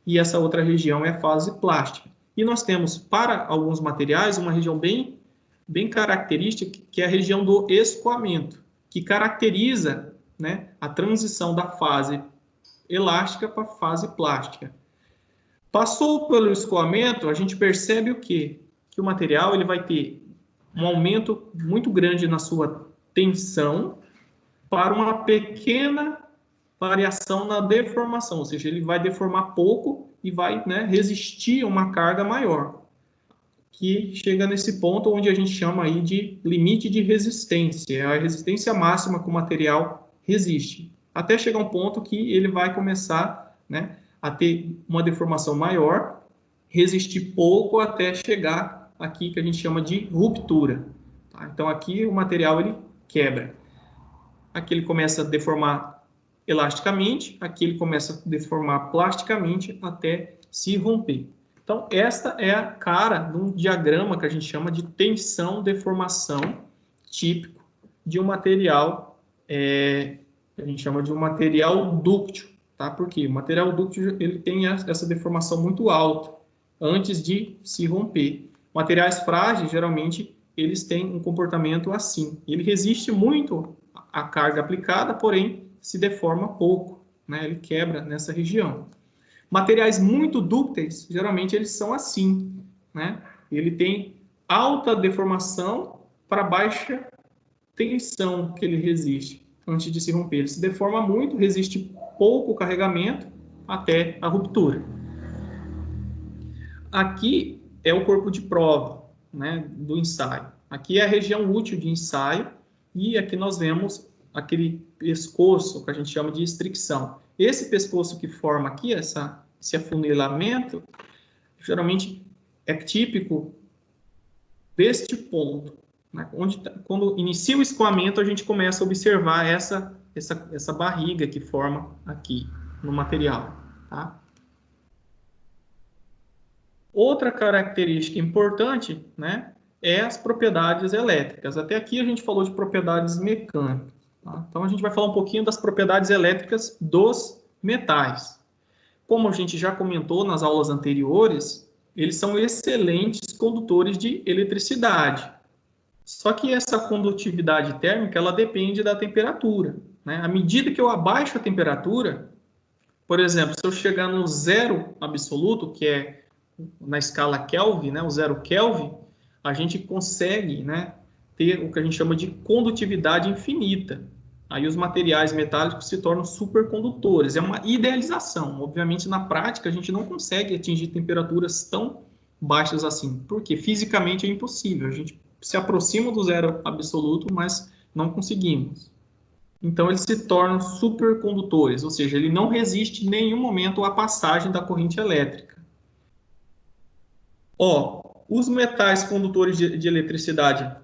Speaker 1: e essa outra região é a fase plástica. E nós temos, para alguns materiais, uma região bem característica, que é a região do escoamento, que caracteriza, né, a transição da fase elástica para a fase plástica. Passou pelo escoamento, a gente percebe o quê? Que o material ele vai ter um aumento muito grande na sua tensão para uma pequena variação na deformação, ou seja, ele vai deformar pouco e vai, né, resistir a uma carga maior, que chega nesse ponto onde a gente chama aí de limite de resistência, é a resistência máxima que o material resiste, até chegar um ponto que ele vai começar, né, a ter uma deformação maior, resistir pouco até chegar aqui que a gente chama de ruptura. Tá? Então aqui o material ele quebra. Aqui ele começa a deformar elasticamente, aqui ele começa a deformar plasticamente até se romper. Então esta é a cara de um diagrama que a gente chama de tensão-deformação típico de um material, a gente chama de um material dúctil. Tá? Porque o material dúctil ele tem essa deformação muito alta antes de se romper. Materiais frágeis, geralmente, eles têm um comportamento assim. Ele resiste muito à carga aplicada, porém, se deforma pouco, né? Ele quebra nessa região. Materiais muito dúcteis, geralmente, eles são assim, né? Ele tem alta deformação para baixa tensão que ele resiste antes de se romper. Ele se deforma muito, resiste pouco carregamento até a ruptura. Aqui é o corpo de prova, né, do ensaio. Aqui é a região útil de ensaio e aqui nós vemos aquele pescoço que a gente chama de estricção. Esse pescoço que forma aqui, esse afunilamento, geralmente é típico deste ponto, né, onde, quando inicia o escoamento, a gente começa a observar essa barriga que forma aqui no material, tá? Outra característica importante, né, é as propriedades elétricas. Até aqui a gente falou de propriedades mecânicas, tá? Então a gente vai falar um pouquinho das propriedades elétricas dos metais. Como a gente já comentou nas aulas anteriores, eles são excelentes condutores de eletricidade. Só que essa condutividade térmica, ela depende da temperatura, né? À medida que eu abaixo a temperatura, por exemplo, se eu chegar no zero absoluto, que é na escala Kelvin, né, o zero Kelvin, a gente consegue, né, ter o que a gente chama de condutividade infinita. Aí os materiais metálicos se tornam supercondutores. É uma idealização. Obviamente, na prática, a gente não consegue atingir temperaturas tão baixas assim, porque fisicamente é impossível. A gente se aproxima do zero absoluto, mas não conseguimos. Então, eles se tornam supercondutores, ou seja, ele não resiste em nenhum momento à passagem da corrente elétrica. Os metais condutores de eletricidade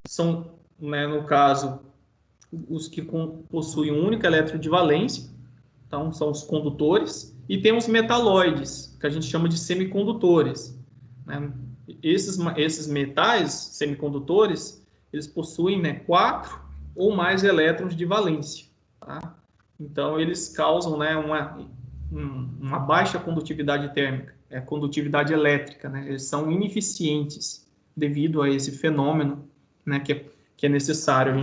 Speaker 1: são, né, no caso, os que possuem um único elétron de valência, então são os condutores, e tem os metalóides, que a gente chama de semicondutores, né? Esses metais semicondutores, eles possuem, né, 4 ou mais elétrons de valência, tá? Então, eles causam, né, uma baixa condutividade térmica, condutividade elétrica, né? Eles são ineficientes devido a esse fenômeno, né, que é necessário.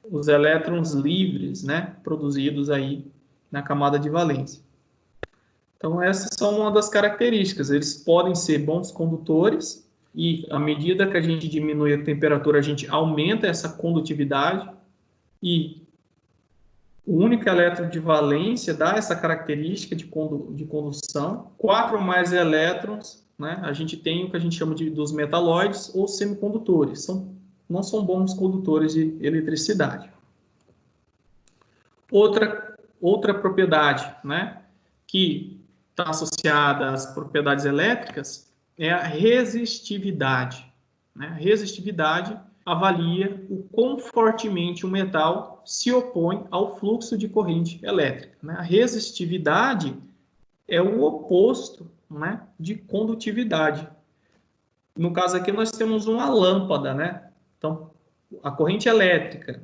Speaker 1: Os elétrons livres, né, produzidos aí na camada de valência. Então, essas são uma das características. Eles podem ser bons condutores e, à medida que a gente diminui a temperatura, a gente aumenta essa condutividade e o único elétron de valência dá essa característica de condução. 4 ou mais elétrons, né, a gente tem o que a gente chama dos metalóides ou semicondutores. Não são bons condutores de eletricidade. Outra propriedade, né, que está associada às propriedades elétricas é a resistividade, né? A resistividade avalia o quão fortemente o metal se opõe ao fluxo de corrente elétrica, né? A resistividade é o oposto, né, de condutividade. No caso aqui nós temos uma lâmpada, né? Então, a corrente elétrica,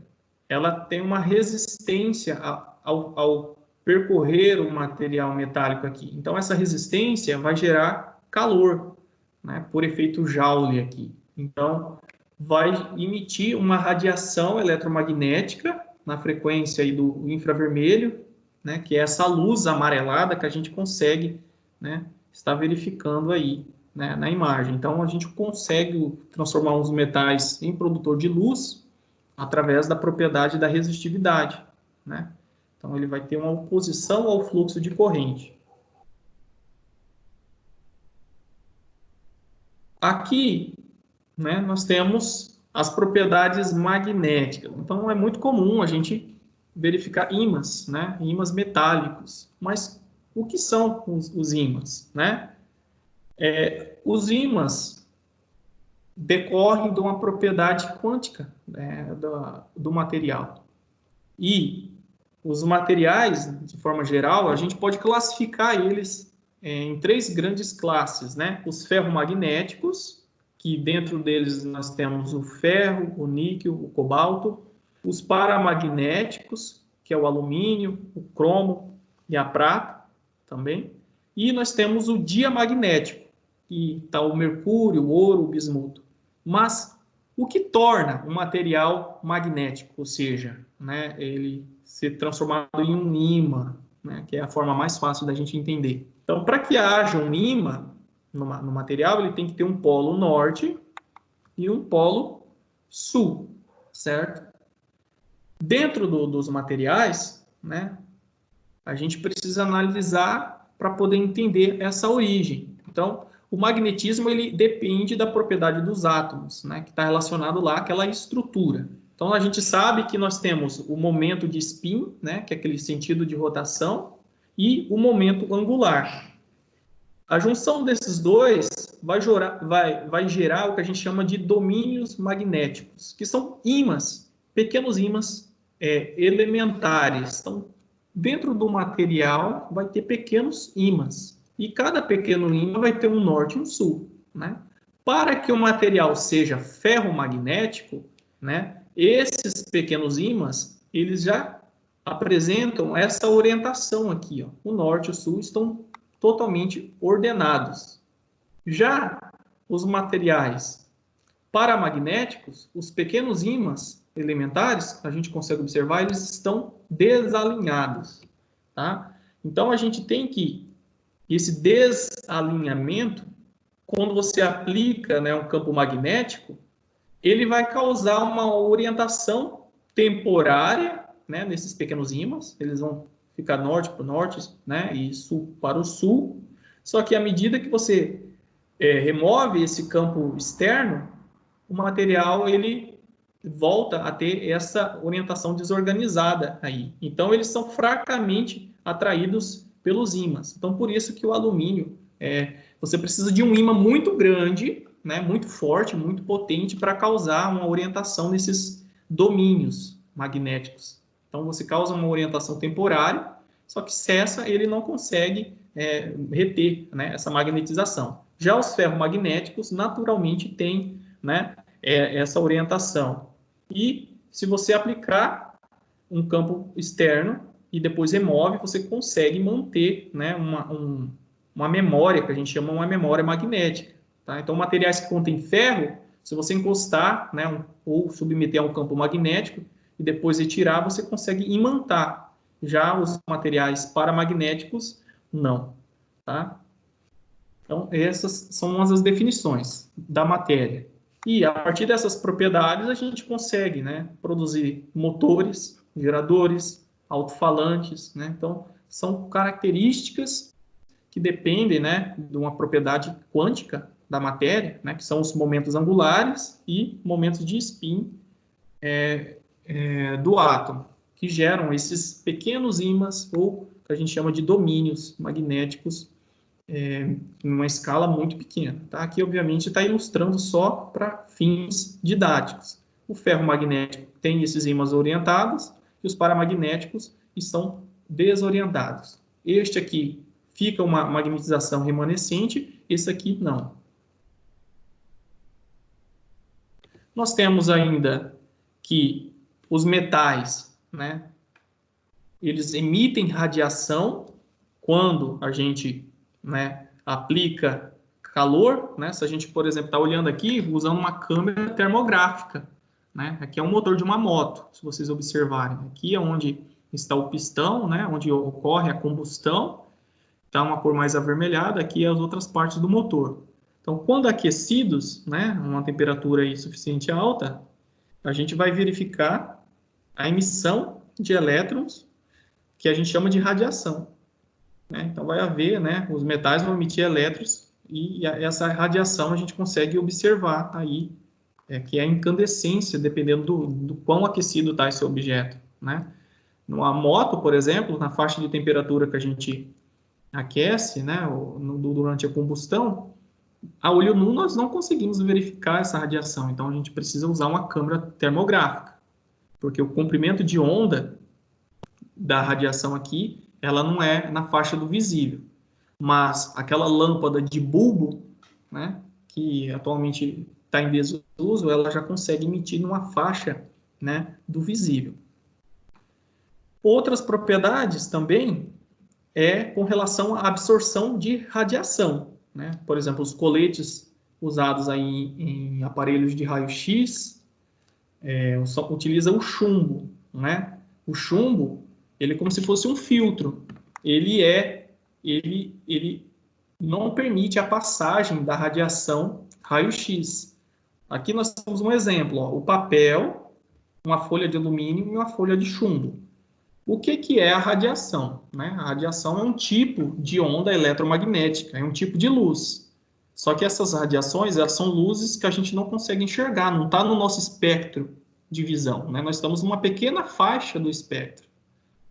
Speaker 1: ela tem uma resistência ao percorrer o material metálico aqui. Então, essa resistência vai gerar calor, né, por efeito Joule aqui. Então, vai emitir uma radiação eletromagnética na frequência aí do infravermelho, né, que é essa luz amarelada que a gente consegue, né, estar verificando aí, né, na imagem. Então, a gente consegue transformar os metais em produtor de luz através da propriedade da resistividade, né? Então, ele vai ter uma oposição ao fluxo de corrente. Aqui, né, nós temos as propriedades magnéticas. Então, é muito comum a gente verificar ímãs, né, ímãs metálicos. Mas o que são os ímãs, né? Os ímãs decorrem de uma propriedade quântica, né, do material. E os materiais, de forma geral, a gente pode classificar eles em 3 grandes classes, né? Os ferromagnéticos, que dentro deles nós temos o ferro, o níquel, o cobalto. Os paramagnéticos, que é o alumínio, o cromo e a prata também. E nós temos o diamagnético, e está o mercúrio, o ouro, o bismuto. Mas o que torna um material magnético, ou seja, né, ele ser transformado em um ímã, né, que é a forma mais fácil da gente entender. Então, para que haja um ímã no material, ele tem que ter um polo norte e um polo sul, certo? Dentro dos materiais, né, a gente precisa analisar para poder entender essa origem. Então, o magnetismo ele depende da propriedade dos átomos, né, que está relacionado lá àquela estrutura. Então, a gente sabe que nós temos o momento de spin, né, que é aquele sentido de rotação, e o momento angular. A junção desses dois vai gerar o que a gente chama de domínios magnéticos, que são ímãs, pequenos ímãs elementares. Então, dentro do material vai ter pequenos ímãs. E cada pequeno ímã vai ter um norte e um sul, né? Para que o material seja ferromagnético, né, esses pequenos ímãs, eles já apresentam essa orientação aqui, ó. O norte e o sul estão totalmente ordenados. Já os materiais paramagnéticos, os pequenos ímãs elementares, a gente consegue observar, eles estão desalinhados, tá? Então, a gente tem que, esse desalinhamento, quando você aplica, né, um campo magnético, ele vai causar uma orientação temporária, né, nesses pequenos ímãs, eles vão ficar norte para o norte, né, e sul para o sul, só que à medida que você remove esse campo externo, o material ele volta a ter essa orientação desorganizada aí. Então, eles são fracamente atraídos pelos ímãs. Então, por isso que o alumínio, você precisa de um ímã muito grande, né, muito forte, muito potente para causar uma orientação nesses domínios magnéticos. Então, você causa uma orientação temporária, só que cessa, ele não consegue reter, né, essa magnetização. Já os ferromagnéticos, naturalmente, têm, né, essa orientação. E se você aplicar um campo externo e depois remove, você consegue manter, né, uma memória, que a gente chama uma memória magnética. Tá? Então, materiais que contêm ferro, se você encostar, né, ou submeter a um campo magnético e depois retirar, você consegue imantar. Já os materiais paramagnéticos, não. Tá? Então, essas são as definições da matéria. E a partir dessas propriedades, a gente consegue, né, produzir motores, geradores, alto-falantes, né? Então, são características que dependem, né, de uma propriedade quântica da matéria, né, que são os momentos angulares e momentos de spin do átomo, que geram esses pequenos ímãs, ou que a gente chama de domínios magnéticos, em uma escala muito pequena. Tá? Aqui, obviamente, está ilustrando só para fins didáticos. O ferro magnético tem esses ímãs orientados e os paramagnéticos estão desorientados. Este aqui fica uma magnetização remanescente, esse aqui não. Nós temos ainda que os metais, né, eles emitem radiação quando a gente, né, aplica calor, né? Se a gente, por exemplo, está olhando aqui, usando uma câmera termográfica, né? Aqui é um motor de uma moto, se vocês observarem. Aqui é onde está o pistão, né? Onde ocorre a combustão, está uma cor mais avermelhada, aqui é as outras partes do motor. Então, quando aquecidos, né, uma temperatura aí suficiente alta, a gente vai verificar a emissão de elétrons, que a gente chama de radiação. Então, vai haver, né, os metais vão emitir elétrons e essa radiação a gente consegue observar aí, que é a incandescência, dependendo do quão aquecido está esse objeto. Né? Numa moto, por exemplo, na faixa de temperatura que a gente aquece, né, durante a combustão, a olho nu nós não conseguimos verificar essa radiação, então a gente precisa usar uma câmera termográfica, porque o comprimento de onda da radiação aqui ela não é na faixa do visível. Mas aquela lâmpada de bulbo, né, que atualmente está em desuso, ela já consegue emitir numa faixa, né, do visível. Outras propriedades também com relação à absorção de radiação. né? Por exemplo, os coletes usados aí em aparelhos de raio-x utiliza o chumbo, né? O chumbo, ele é como se fosse um filtro. Ele não permite a passagem da radiação raio-x. Aqui nós temos um exemplo, ó, o papel, uma folha de alumínio e uma folha de chumbo. O que é a radiação, né? A radiação é um tipo de onda eletromagnética, é um tipo de luz. Só que essas radiações, elas são luzes que a gente não consegue enxergar, não está no nosso espectro de visão, né? Nós estamos numa pequena faixa do espectro,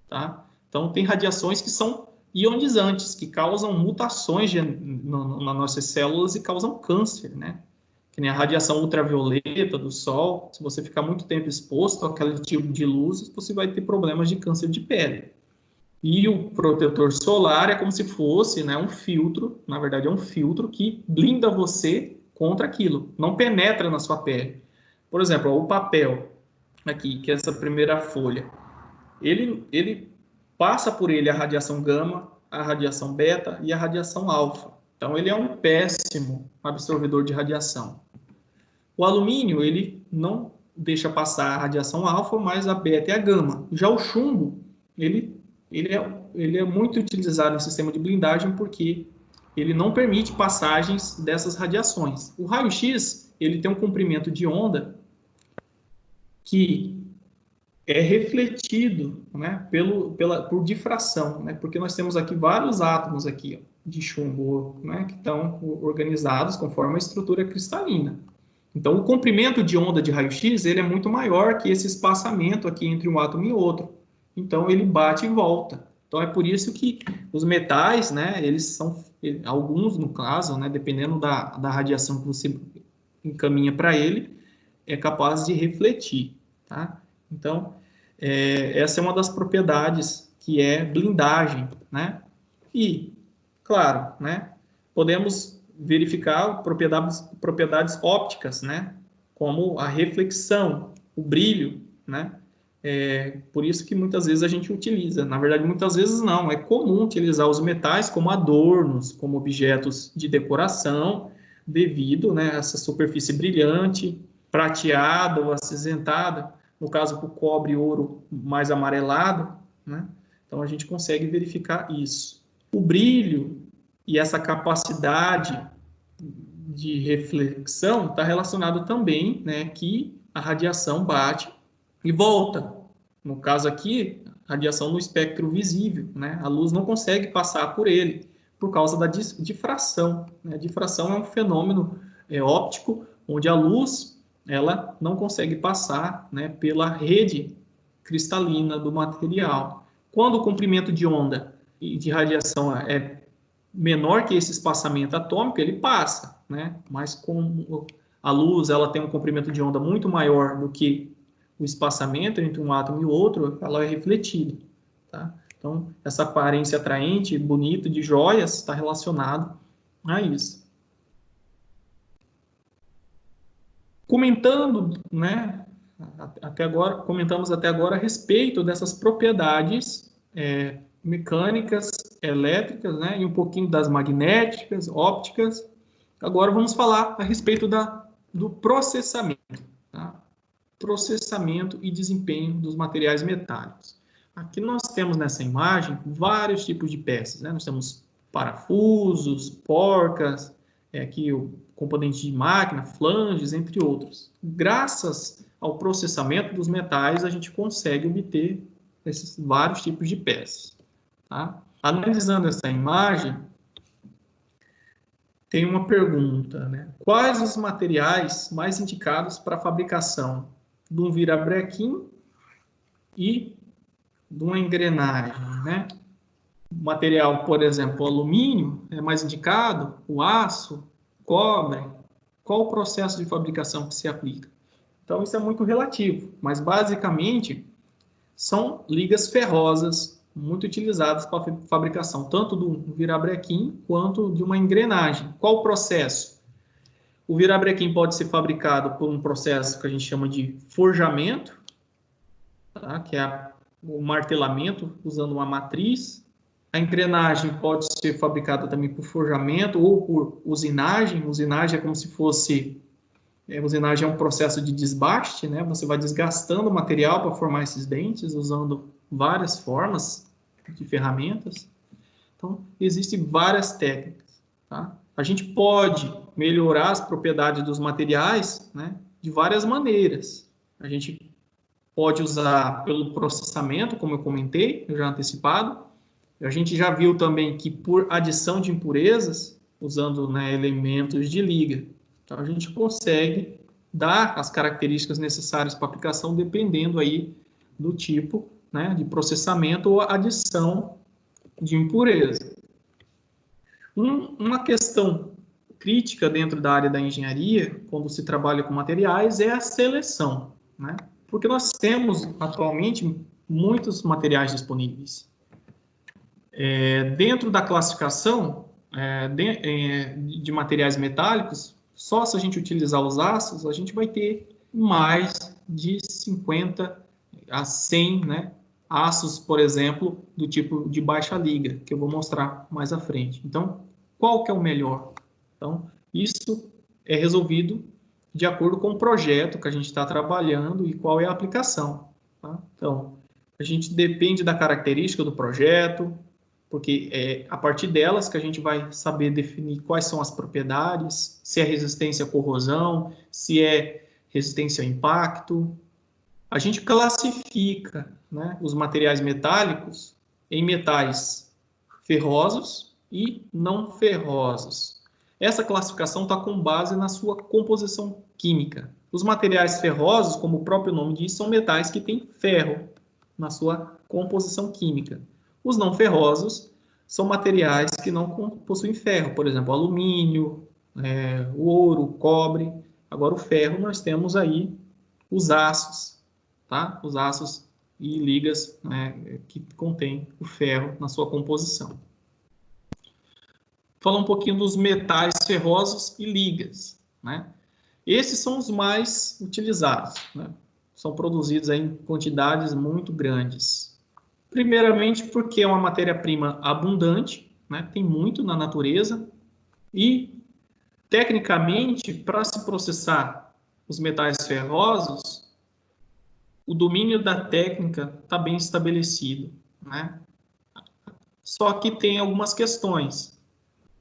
Speaker 1: tá? Então, tem radiações que são ionizantes, que causam mutações nas nossas células e causam câncer, né? Que nem a radiação ultravioleta do Sol. Se você ficar muito tempo exposto àquele tipo de luzes, você vai ter problemas de câncer de pele. E o protetor solar é como se fosse, né, um filtro, na verdade é um filtro que blinda você contra aquilo, não penetra na sua pele. Por exemplo, ó, o papel aqui, que é essa primeira folha, ele passa por ele a radiação gama, a radiação beta e a radiação alfa. Então, ele é um péssimo absorvedor de radiação. O alumínio, ele não deixa passar a radiação alfa, mas a beta e a gama. Já o chumbo, ele é muito utilizado no sistema de blindagem porque ele não permite passagens dessas radiações. O raio-x, ele tem um comprimento de onda que é refletido, né, por difração, né, porque nós temos aqui vários átomos aqui, ó, de chumbo, né, que estão organizados conforme a estrutura cristalina. Então, o comprimento de onda de raio-x ele é muito maior que esse espaçamento aqui entre um átomo e outro. Então, ele bate e volta. Então, é por isso que os metais, né, eles são, alguns no caso, né, dependendo da radiação que você encaminha para ele, é capaz de refletir, tá? Então, essa é uma das propriedades que é blindagem, né? E, claro, né, podemos verificar propriedades ópticas, né? Como a reflexão, o brilho, né? Por isso que muitas vezes a gente utiliza. Na verdade, muitas vezes não. É comum utilizar os metais como adornos, como objetos de decoração, devido, né, a essa superfície brilhante, prateada ou acinzentada, no caso o cobre e ouro mais amarelado, né? Então a gente consegue verificar isso. O brilho e essa capacidade de reflexão está relacionado também, né, que a radiação bate e volta. No caso aqui, radiação no espectro visível, né? A luz não consegue passar por ele por causa da difração, né? A difração é um fenômeno óptico onde a luz ela não consegue passar, né, pela rede cristalina do material. Quando o comprimento de onda e de radiação é menor que esse espaçamento atômico, ele passa, né? Mas com a luz ela tem um comprimento de onda muito maior do que o espaçamento entre um átomo e o outro, ela é refletida, tá? Então, essa aparência atraente, bonita, de joias, está relacionado a isso. Comentando, né, comentamos até agora a respeito dessas propriedades mecânicas, elétricas, né, e um pouquinho das magnéticas, ópticas. Agora vamos falar a respeito do processamento, tá? Processamento e desempenho dos materiais metálicos. Aqui nós temos nessa imagem vários tipos de peças, né? Nós temos parafusos, porcas, aqui o componente de máquina, flanges, entre outros. Graças ao processamento dos metais, a gente consegue obter esses vários tipos de peças, tá? Analisando essa imagem, tem uma pergunta, né? Quais os materiais mais indicados para a fabricação de um virabrequim e de uma engrenagem, né? O material, por exemplo, o alumínio é mais indicado, o aço, cobre. Qual o processo de fabricação que se aplica? Então, isso é muito relativo, mas basicamente são ligas ferrosas muito utilizadas para a fabricação tanto do virabrequim quanto de uma engrenagem. Qual o processo? O virabrequim pode ser fabricado por um processo que a gente chama de forjamento, tá? Que é o martelamento usando uma matriz. A engrenagem pode ser fabricada também por forjamento ou por usinagem. Usinagem é como se fosse... usinagem é um processo de desbaste, né? Você vai desgastando o material para formar esses dentes, usando várias formas de ferramentas. Então, existem várias técnicas, tá? A gente pode melhorar as propriedades dos materiais, né, de várias maneiras. A gente pode usar pelo processamento, como eu comentei, eu já antecipado. A gente já viu também que por adição de impurezas, usando, né, elementos de liga, então a gente consegue dar as características necessárias para aplicação, dependendo aí do tipo, né, de processamento ou adição de impureza. Uma questão crítica dentro da área da engenharia, quando se trabalha com materiais, é a seleção, né? Porque nós temos atualmente muitos materiais disponíveis. Dentro da classificação de materiais metálicos, só se a gente utilizar os aços, a gente vai ter mais de 50 a 100, né, aços, por exemplo, do tipo de baixa liga, que eu vou mostrar mais à frente. Então, qual que é o melhor? Então, isso é resolvido de acordo com o projeto que a gente está trabalhando e qual é a aplicação, tá? Então, a gente depende da característica do projeto, porque é a partir delas que a gente vai saber definir quais são as propriedades, se é resistência à corrosão, se é resistência ao impacto. A gente classifica, né, os materiais metálicos em metais ferrosos e não ferrosos. Essa classificação está com base na sua composição química. Os materiais ferrosos, como o próprio nome diz, são metais que têm ferro na sua composição química. Os não ferrosos são materiais que não possuem ferro, por exemplo, alumínio, o ouro, o cobre. Agora, o ferro, nós temos aí os aços, tá? Os aços e ligas, né, que contêm o ferro na sua composição. Falar um pouquinho dos metais ferrosos e ligas, né? Esses são os mais utilizados, né? São produzidos aí em quantidades muito grandes. Primeiramente porque é uma matéria-prima abundante, né? Tem muito na natureza e, tecnicamente, para se processar os metais ferrosos, o domínio da técnica está bem estabelecido, né? Só que tem algumas questões.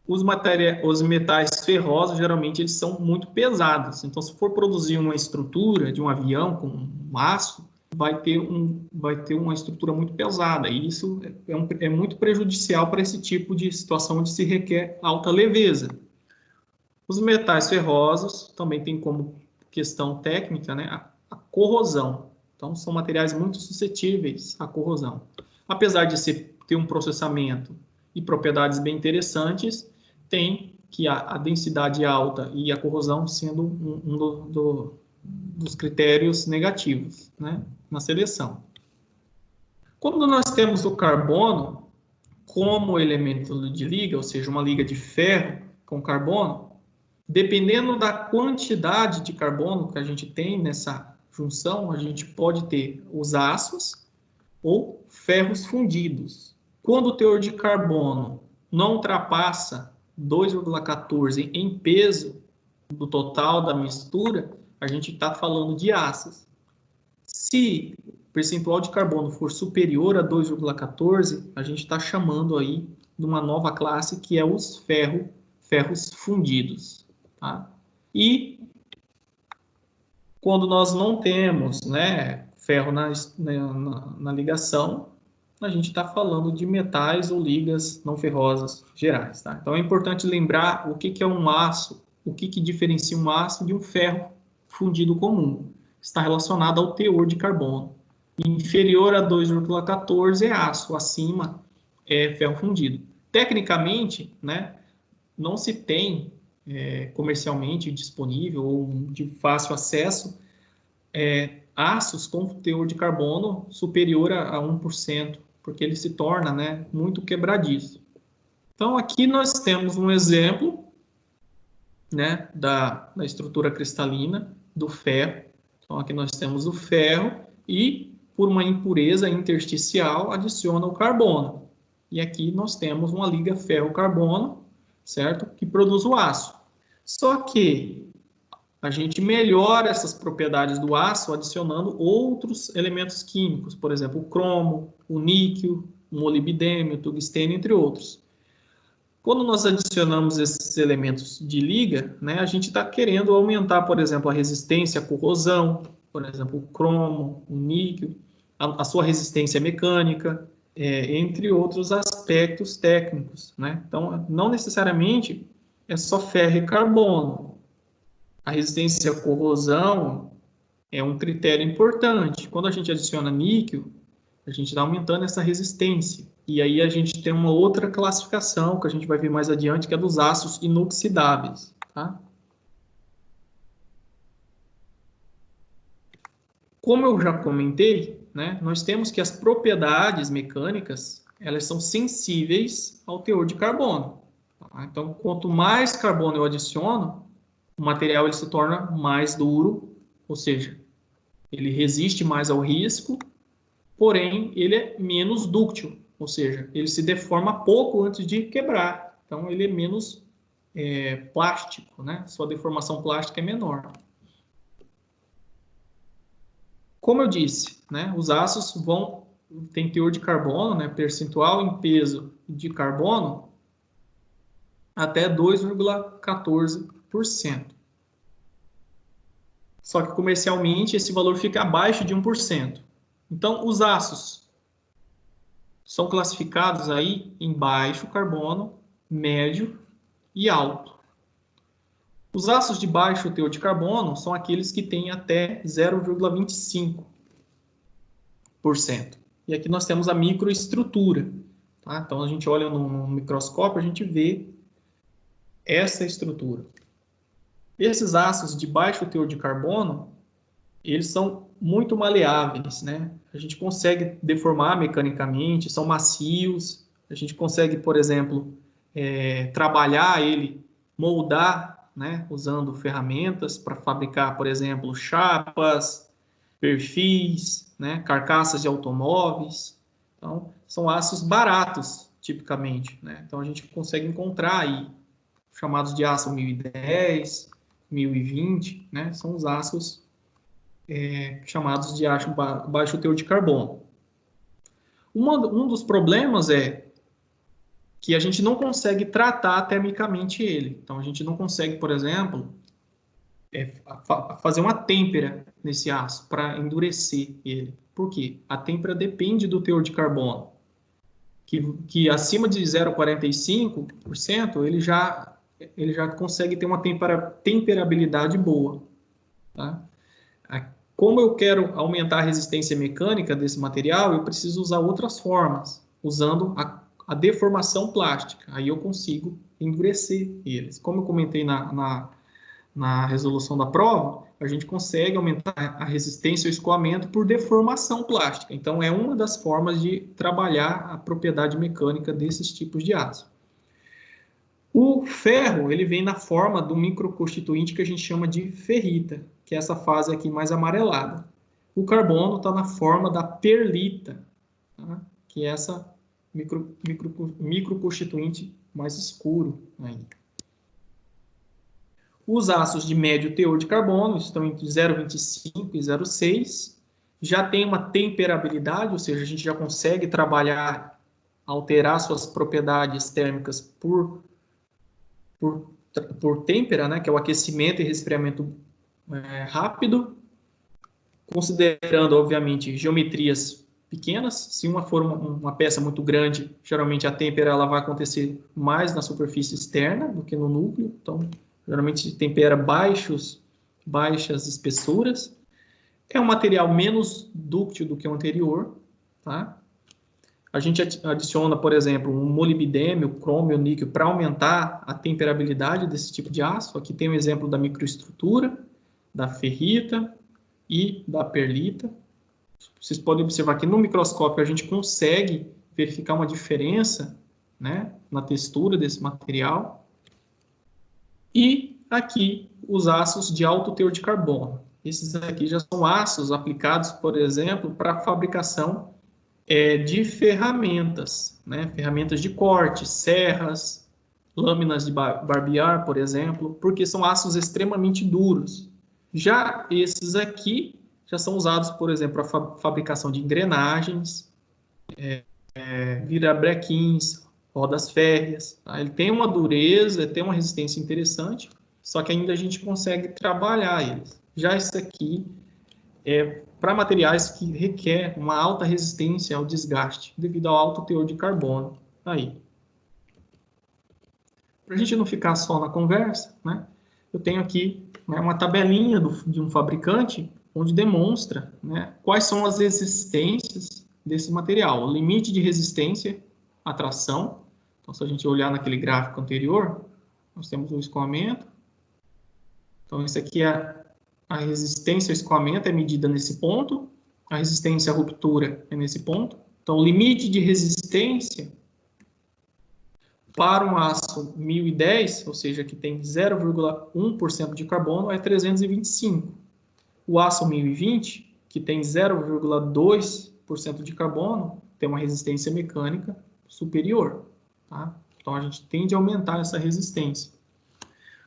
Speaker 1: Os metais ferrosos, geralmente, eles são muito pesados. Então, se for produzir uma estrutura de um avião com um aço, vai ter uma estrutura muito pesada. E isso é muito prejudicial para esse tipo de situação onde se requer alta leveza. Os metais ferrosos também tem como questão técnica, né, a corrosão. Então, são materiais muito suscetíveis à corrosão. Apesar de ter um processamento e propriedades bem interessantes, tem que a densidade alta e a corrosão sendo dos critérios negativos, né, na seleção. Quando nós temos o carbono como elemento de liga, ou seja, uma liga de ferro com carbono, dependendo da quantidade de carbono que a gente tem nessa junção, a gente pode ter os aços ou ferros fundidos. Quando o teor de carbono não ultrapassa 2,14 em peso do total da mistura, a gente está falando de aços. Se o percentual de carbono for superior a 2,14, a gente está chamando aí de uma nova classe que é os ferros fundidos. Tá? E quando nós não temos, né, ferro na ligação, a gente está falando de metais ou ligas não ferrosas gerais. Tá? Então é importante lembrar o que é um aço, o que diferencia um aço de um ferro fundido comum. Está relacionado ao teor de carbono. Inferior a 2,14 é aço, acima é ferro fundido. Tecnicamente, né, não se tem comercialmente disponível ou de fácil acesso aços com teor de carbono superior a 1%, porque ele se torna, né, muito quebradiço. Então, aqui nós temos um exemplo, né, da estrutura cristalina do ferro. Então, aqui nós temos o ferro e, por uma impureza intersticial, adiciona o carbono. e aqui nós temos uma liga ferro-carbono, certo? Que produz o aço. Só que a gente melhora essas propriedades do aço adicionando outros elementos químicos, por exemplo, o cromo, o níquel, o molibdênio, o tungstênio, entre outros. Quando nós adicionamos esses elementos de liga, né, a gente está querendo aumentar, por exemplo, a resistência à corrosão, por exemplo, o cromo, o níquel, a sua resistência mecânica, entre outros aspectos técnicos, né? Então, não necessariamente é só ferro e carbono. A resistência à corrosão é um critério importante. Quando a gente adiciona níquel, a gente está aumentando essa resistência. E aí a gente tem uma outra classificação, que a gente vai ver mais adiante, que é dos aços inoxidáveis. Tá? Como eu já comentei, né, nós temos que as propriedades mecânicas, elas são sensíveis ao teor de carbono. Tá? Então, quanto mais carbono eu adiciono, o material ele se torna mais duro, ou seja, ele resiste mais ao risco, porém ele é menos dúctil, ou seja, ele se deforma pouco antes de quebrar. Então ele é menos plástico, né? Sua deformação plástica é menor. Como eu disse, né? Os aços têm teor de carbono, né? Percentual em peso de carbono até 2,14%. Só que comercialmente esse valor fica abaixo de 1%. Então, os aços são classificados aí em baixo carbono, médio e alto. Os aços de baixo teor de carbono são aqueles que têm até 0,25%. E aqui nós temos a microestrutura. Tá? Então, a gente olha no microscópio, a gente vê essa estrutura. Esses aços de baixo teor de carbono, eles são muito maleáveis, né? A gente consegue deformar mecanicamente, são macios, a gente consegue, por exemplo, trabalhar ele, moldar, né? Usando ferramentas para fabricar, por exemplo, chapas, perfis, né? Carcaças de automóveis. Então, são aços baratos, tipicamente, né? Então, a gente consegue encontrar aí chamados de aço 1010, 1020, né? São os aços chamados de aço baixo teor de carbono. Um dos problemas é que a gente não consegue tratar termicamente ele. Então, a gente não consegue, por exemplo, fazer uma têmpera nesse aço para endurecer ele. Por quê? A têmpera depende do teor de carbono, que acima de 0,45% ele já consegue ter uma temperabilidade boa. Tá? Como eu quero aumentar a resistência mecânica desse material, eu preciso usar outras formas, usando a deformação plástica. Aí eu consigo endurecer eles. Como eu comentei na resolução da prova, a gente consegue aumentar a resistência ao escoamento por deformação plástica. Então, é uma das formas de trabalhar a propriedade mecânica desses tipos de aço. O ferro, ele vem na forma do microconstituinte que a gente chama de ferrita, que é essa fase aqui mais amarelada. O carbono está na forma da perlita, tá? Que é essa microconstituinte mais escuro ainda. Os aços de médio teor de carbono estão entre 0,25 e 0,6. Já tem uma temperabilidade, ou seja, a gente já consegue trabalhar, alterar suas propriedades térmicas por têmpera, né, que é o aquecimento e resfriamento rápido, considerando, obviamente, geometrias pequenas. Se uma for uma peça muito grande, geralmente a têmpera ela vai acontecer mais na superfície externa do que no núcleo. Então, geralmente tempera baixas espessuras. É um material menos dúctil do que o anterior, tá? A gente adiciona, por exemplo, um molibdênio, crômio, níquel para aumentar a temperabilidade desse tipo de aço. Aqui tem um exemplo da microestrutura, da ferrita e da perlita. Vocês podem observar que no microscópio a gente consegue verificar uma diferença, né, na textura desse material. E aqui os aços de alto teor de carbono. Esses aqui já são aços aplicados, por exemplo, para a fabricação de ferramentas, né? Ferramentas de corte, serras, lâminas de barbear, por exemplo, porque são aços extremamente duros. Já esses aqui já são usados, por exemplo, para fabricação de engrenagens, virabrequins, rodas férreas. Tá? Ele tem uma dureza, tem uma resistência interessante, só que ainda a gente consegue trabalhar eles. Já esse aqui é para materiais que requer uma alta resistência ao desgaste, devido ao alto teor de carbono. Aí. Para a gente não ficar só na conversa, né, eu tenho aqui, né, uma tabelinha de um fabricante onde demonstra, né, quais são as resistências desse material. O limite de resistência à tração. Então, se a gente olhar naquele gráfico anterior, nós temos o escoamento. Então, isso aqui é a resistência ao escoamento, é medida nesse ponto. A resistência à ruptura é nesse ponto. Então, o limite de resistência para um aço 1010, ou seja, que tem 0,1% de carbono, é 325. O aço 1020, que tem 0,2% de carbono, tem uma resistência mecânica superior. Tá? Então, a gente tende a aumentar essa resistência.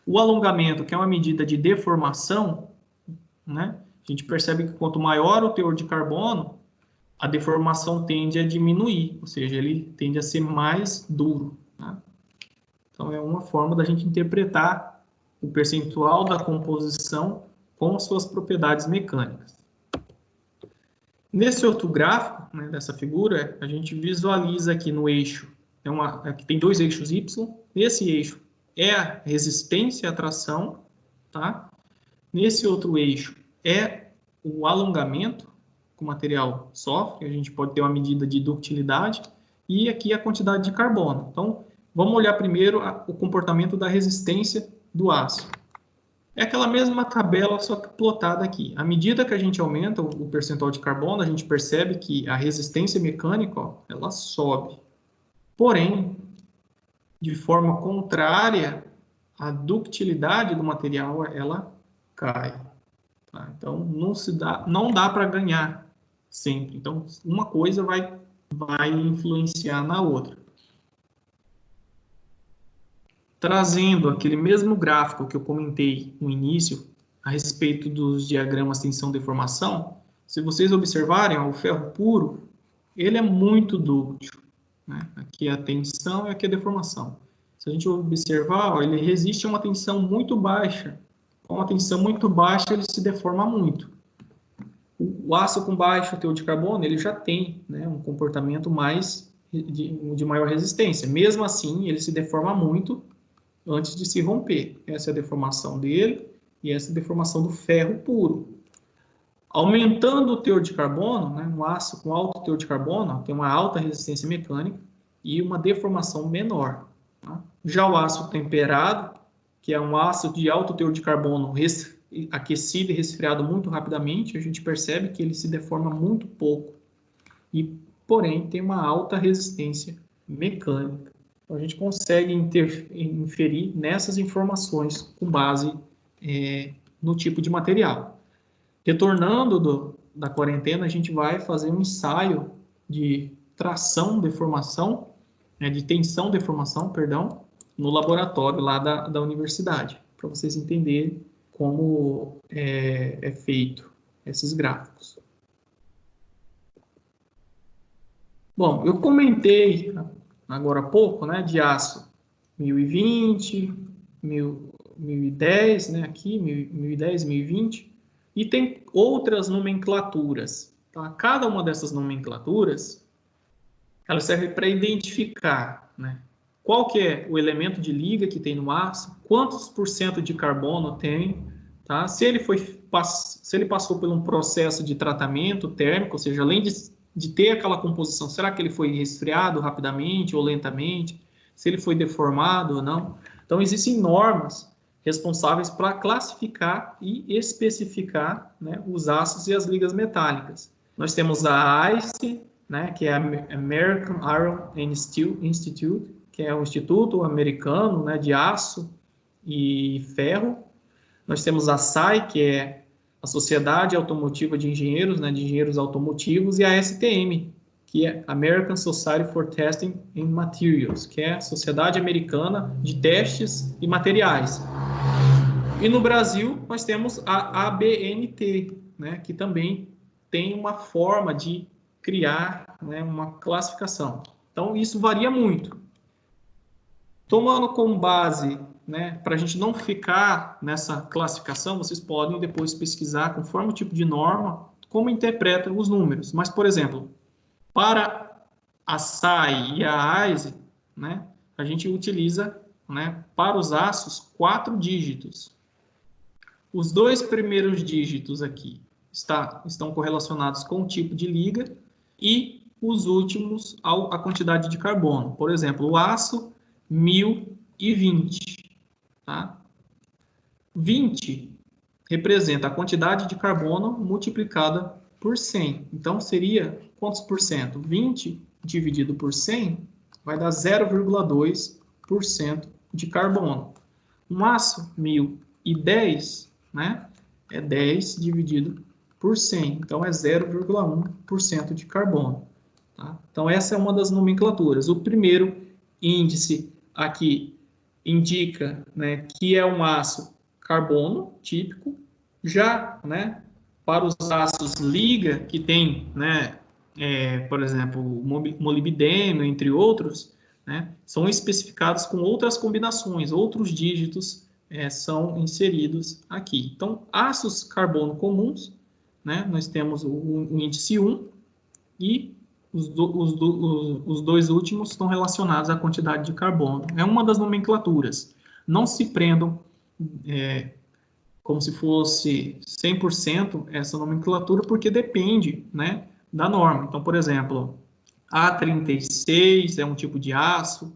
Speaker 1: O alongamento, que é uma medida de deformação, né? A gente percebe que quanto maior o teor de carbono, a deformação tende a diminuir, ou seja, ele tende a ser mais duro. Tá? Então, é uma forma da gente interpretar o percentual da composição com as suas propriedades mecânicas. Nesse outro gráfico, né, dessa figura, a gente visualiza aqui no eixo, aqui tem dois eixos Y, nesse eixo é a resistência à tração, tá? Nesse outro eixo é o alongamento que o material sofre, a gente pode ter uma medida de ductilidade, e aqui a quantidade de carbono. Então, vamos olhar primeiro o comportamento da resistência do aço. É aquela mesma tabela, só que plotada aqui. À medida que a gente aumenta o percentual de carbono, a gente percebe que a resistência mecânica, ó, ela sobe. Porém, de forma contrária, a ductilidade do material, ela cai. Tá? Então, não dá para ganhar sempre. Então, uma coisa vai influenciar na outra. Trazendo aquele mesmo gráfico que eu comentei no início, a respeito dos diagramas tensão-deformação, se vocês observarem, ó, o ferro puro, ele é muito dúctil. Né? Aqui é a tensão e aqui é a deformação. Se a gente observar, ó, ele resiste a uma tensão muito baixa. Com uma tensão muito baixa, ele se deforma muito. O aço com baixo teor de carbono, ele já tem, né, um comportamento mais de maior resistência. Mesmo assim, ele se deforma muito antes de se romper. Essa é a deformação dele e essa é a deformação do ferro puro. Aumentando o teor de carbono, né, um aço com alto teor de carbono tem uma alta resistência mecânica e uma deformação menor. Tá? Já o aço temperado, que é um aço de alto teor de carbono aquecido e resfriado muito rapidamente, a gente percebe que ele se deforma muito pouco e, porém, tem uma alta resistência mecânica. Então, a gente consegue inferir nessas informações com base no tipo de material. Retornando da quarentena, a gente vai fazer um ensaio de tração-deformação, de tensão-deformação, perdão, no laboratório lá da universidade, para vocês entenderem como é feito esses gráficos. Bom, eu comentei agora há pouco, né, de aço 1020, 1010, né, aqui 1010, 1020, e tem outras nomenclaturas. Tá? Cada uma dessas nomenclaturas, ela serve para identificar, né, qual que é o elemento de liga que tem no aço, quantos por cento de carbono tem, tá? Se ele passou por um processo de tratamento térmico, ou seja, além de ter aquela composição, será que ele foi resfriado rapidamente ou lentamente? Se ele foi deformado ou não? Então, existem normas responsáveis para classificar e especificar, né, os aços e as ligas metálicas. Nós temos a AIST, né, que é a American Iron and Steel Institute, que é o Instituto Americano, né, de Aço e Ferro. Nós temos a SAI, que é a Sociedade Automotiva de Engenheiros, né, de Engenheiros Automotivos, e a STM, que é American Society for Testing in Materials, que é a Sociedade Americana de Testes e Materiais. E no Brasil, nós temos a ABNT, né, que também tem uma forma de criar, né, uma classificação. Então, isso varia muito. Tomando como base, né, para a gente não ficar nessa classificação, vocês podem depois pesquisar, conforme o tipo de norma, como interpretam os números. Mas, por exemplo, para a SAI e a AISE, né, a gente utiliza, né, para os aços 4 dígitos. Os 2 primeiros dígitos aqui estão correlacionados com o tipo de liga e os últimos a quantidade de carbono. Por exemplo, o aço 1020. Tá? 20 representa a quantidade de carbono multiplicada por 100. Então, seria quantos por cento? 20 dividido por 100 vai dar 0,2% de carbono. Um aço 1010, né, é 10 dividido por 100. Então, é 0,1% de carbono. Tá? Então, essa é uma das nomenclaturas. O primeiro índice aqui indica, né, que é um aço carbono típico. Já, né, para os aços liga, que tem, né, por exemplo, molibdênio, entre outros, né, são especificados com outras combinações, outros dígitos são inseridos aqui. Então, aços carbono comuns, né, nós temos o índice 1 e os 2 últimos estão relacionados à quantidade de carbono. É uma das nomenclaturas. Não se prendam como se fosse 100% essa nomenclatura, porque depende, né, da norma. Então, por exemplo, A36 é um tipo de aço,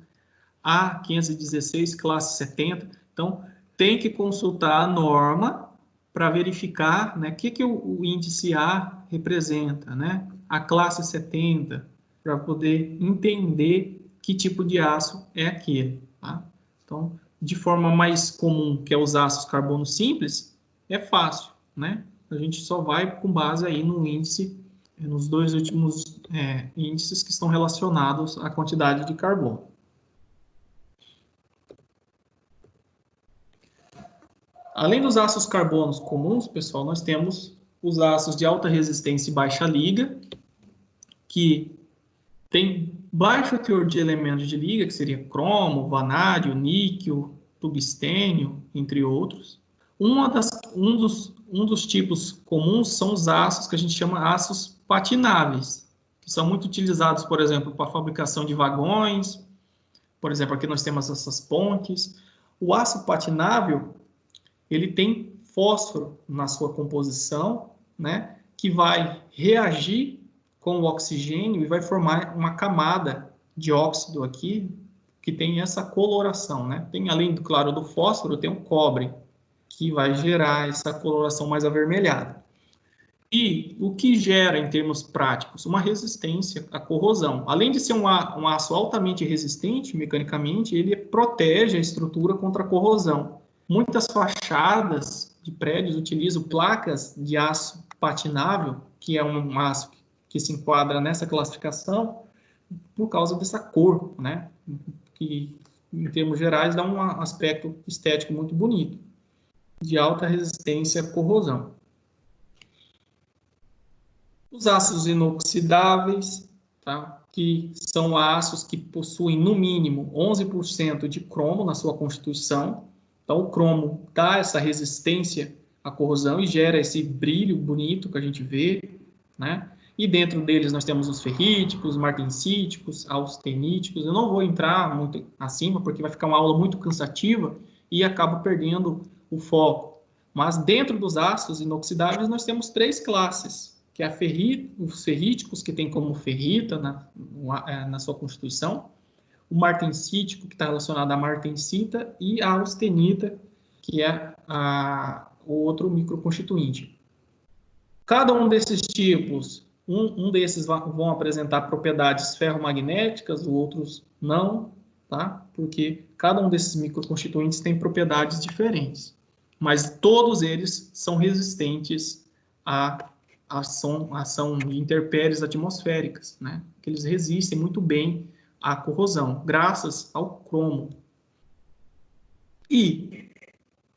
Speaker 1: A516, classe 70. Então, tem que consultar a norma para verificar, né, o que o índice A representa, né? A classe 70, para poder entender que tipo de aço é aquele. Tá? Então, de forma mais comum, que é os aços carbono simples, é fácil, né? A gente só vai com base aí no índice, nos 2 últimos índices que estão relacionados à quantidade de carbono. Além dos ácidos carbonos comuns, pessoal, nós temos os ácidos de alta resistência e baixa liga, que tem baixo teor de elementos de liga, que seria cromo, vanádio, níquel, tungstênio, entre outros. Um dos tipos comuns são os ácidos que a gente chama ácidos patináveis, que são muito utilizados, por exemplo, para a fabricação de vagões. Por exemplo, aqui nós temos essas pontes. O ácido patinável, ele tem fósforo na sua composição, né, que vai reagir com o oxigênio e vai formar uma camada de óxido aqui, que tem essa coloração, né? Tem, além, claro, do fósforo, tem o cobre, que vai gerar essa coloração mais avermelhada. E o que gera, em termos práticos, uma resistência à corrosão. Além de ser um aço altamente resistente, mecanicamente, ele protege a estrutura contra a corrosão. Muitas fachadas de prédios utilizam placas de aço patinável, que é um aço que se enquadra nessa classificação, por causa dessa cor, né? Que, em termos gerais, dá um aspecto estético muito bonito, de alta resistência à corrosão. Os ácidos inoxidáveis, tá? Que são aços que possuem, no mínimo, 11% de cromo na sua constituição. Então, o cromo dá essa resistência à corrosão e gera esse brilho bonito que a gente vê, né? E dentro deles nós temos os ferríticos, martensíticos, austeníticos. Eu não vou entrar muito acima, porque vai ficar uma aula muito cansativa e acabo perdendo o foco. Mas dentro dos ácidos inoxidáveis nós temos 3 classes, que é os ferríticos, que tem como ferrita na sua constituição, o martensítico, que está relacionado à martensita, e a austenita, que é o outro microconstituinte. Cada um desses tipos, um desses vão apresentar propriedades ferromagnéticas, os outros não, tá? Porque cada um desses microconstituintes tem propriedades diferentes. Mas todos eles são resistentes à ação de intempéries atmosféricas, né? Que eles resistem muito bem à corrosão, graças ao cromo. E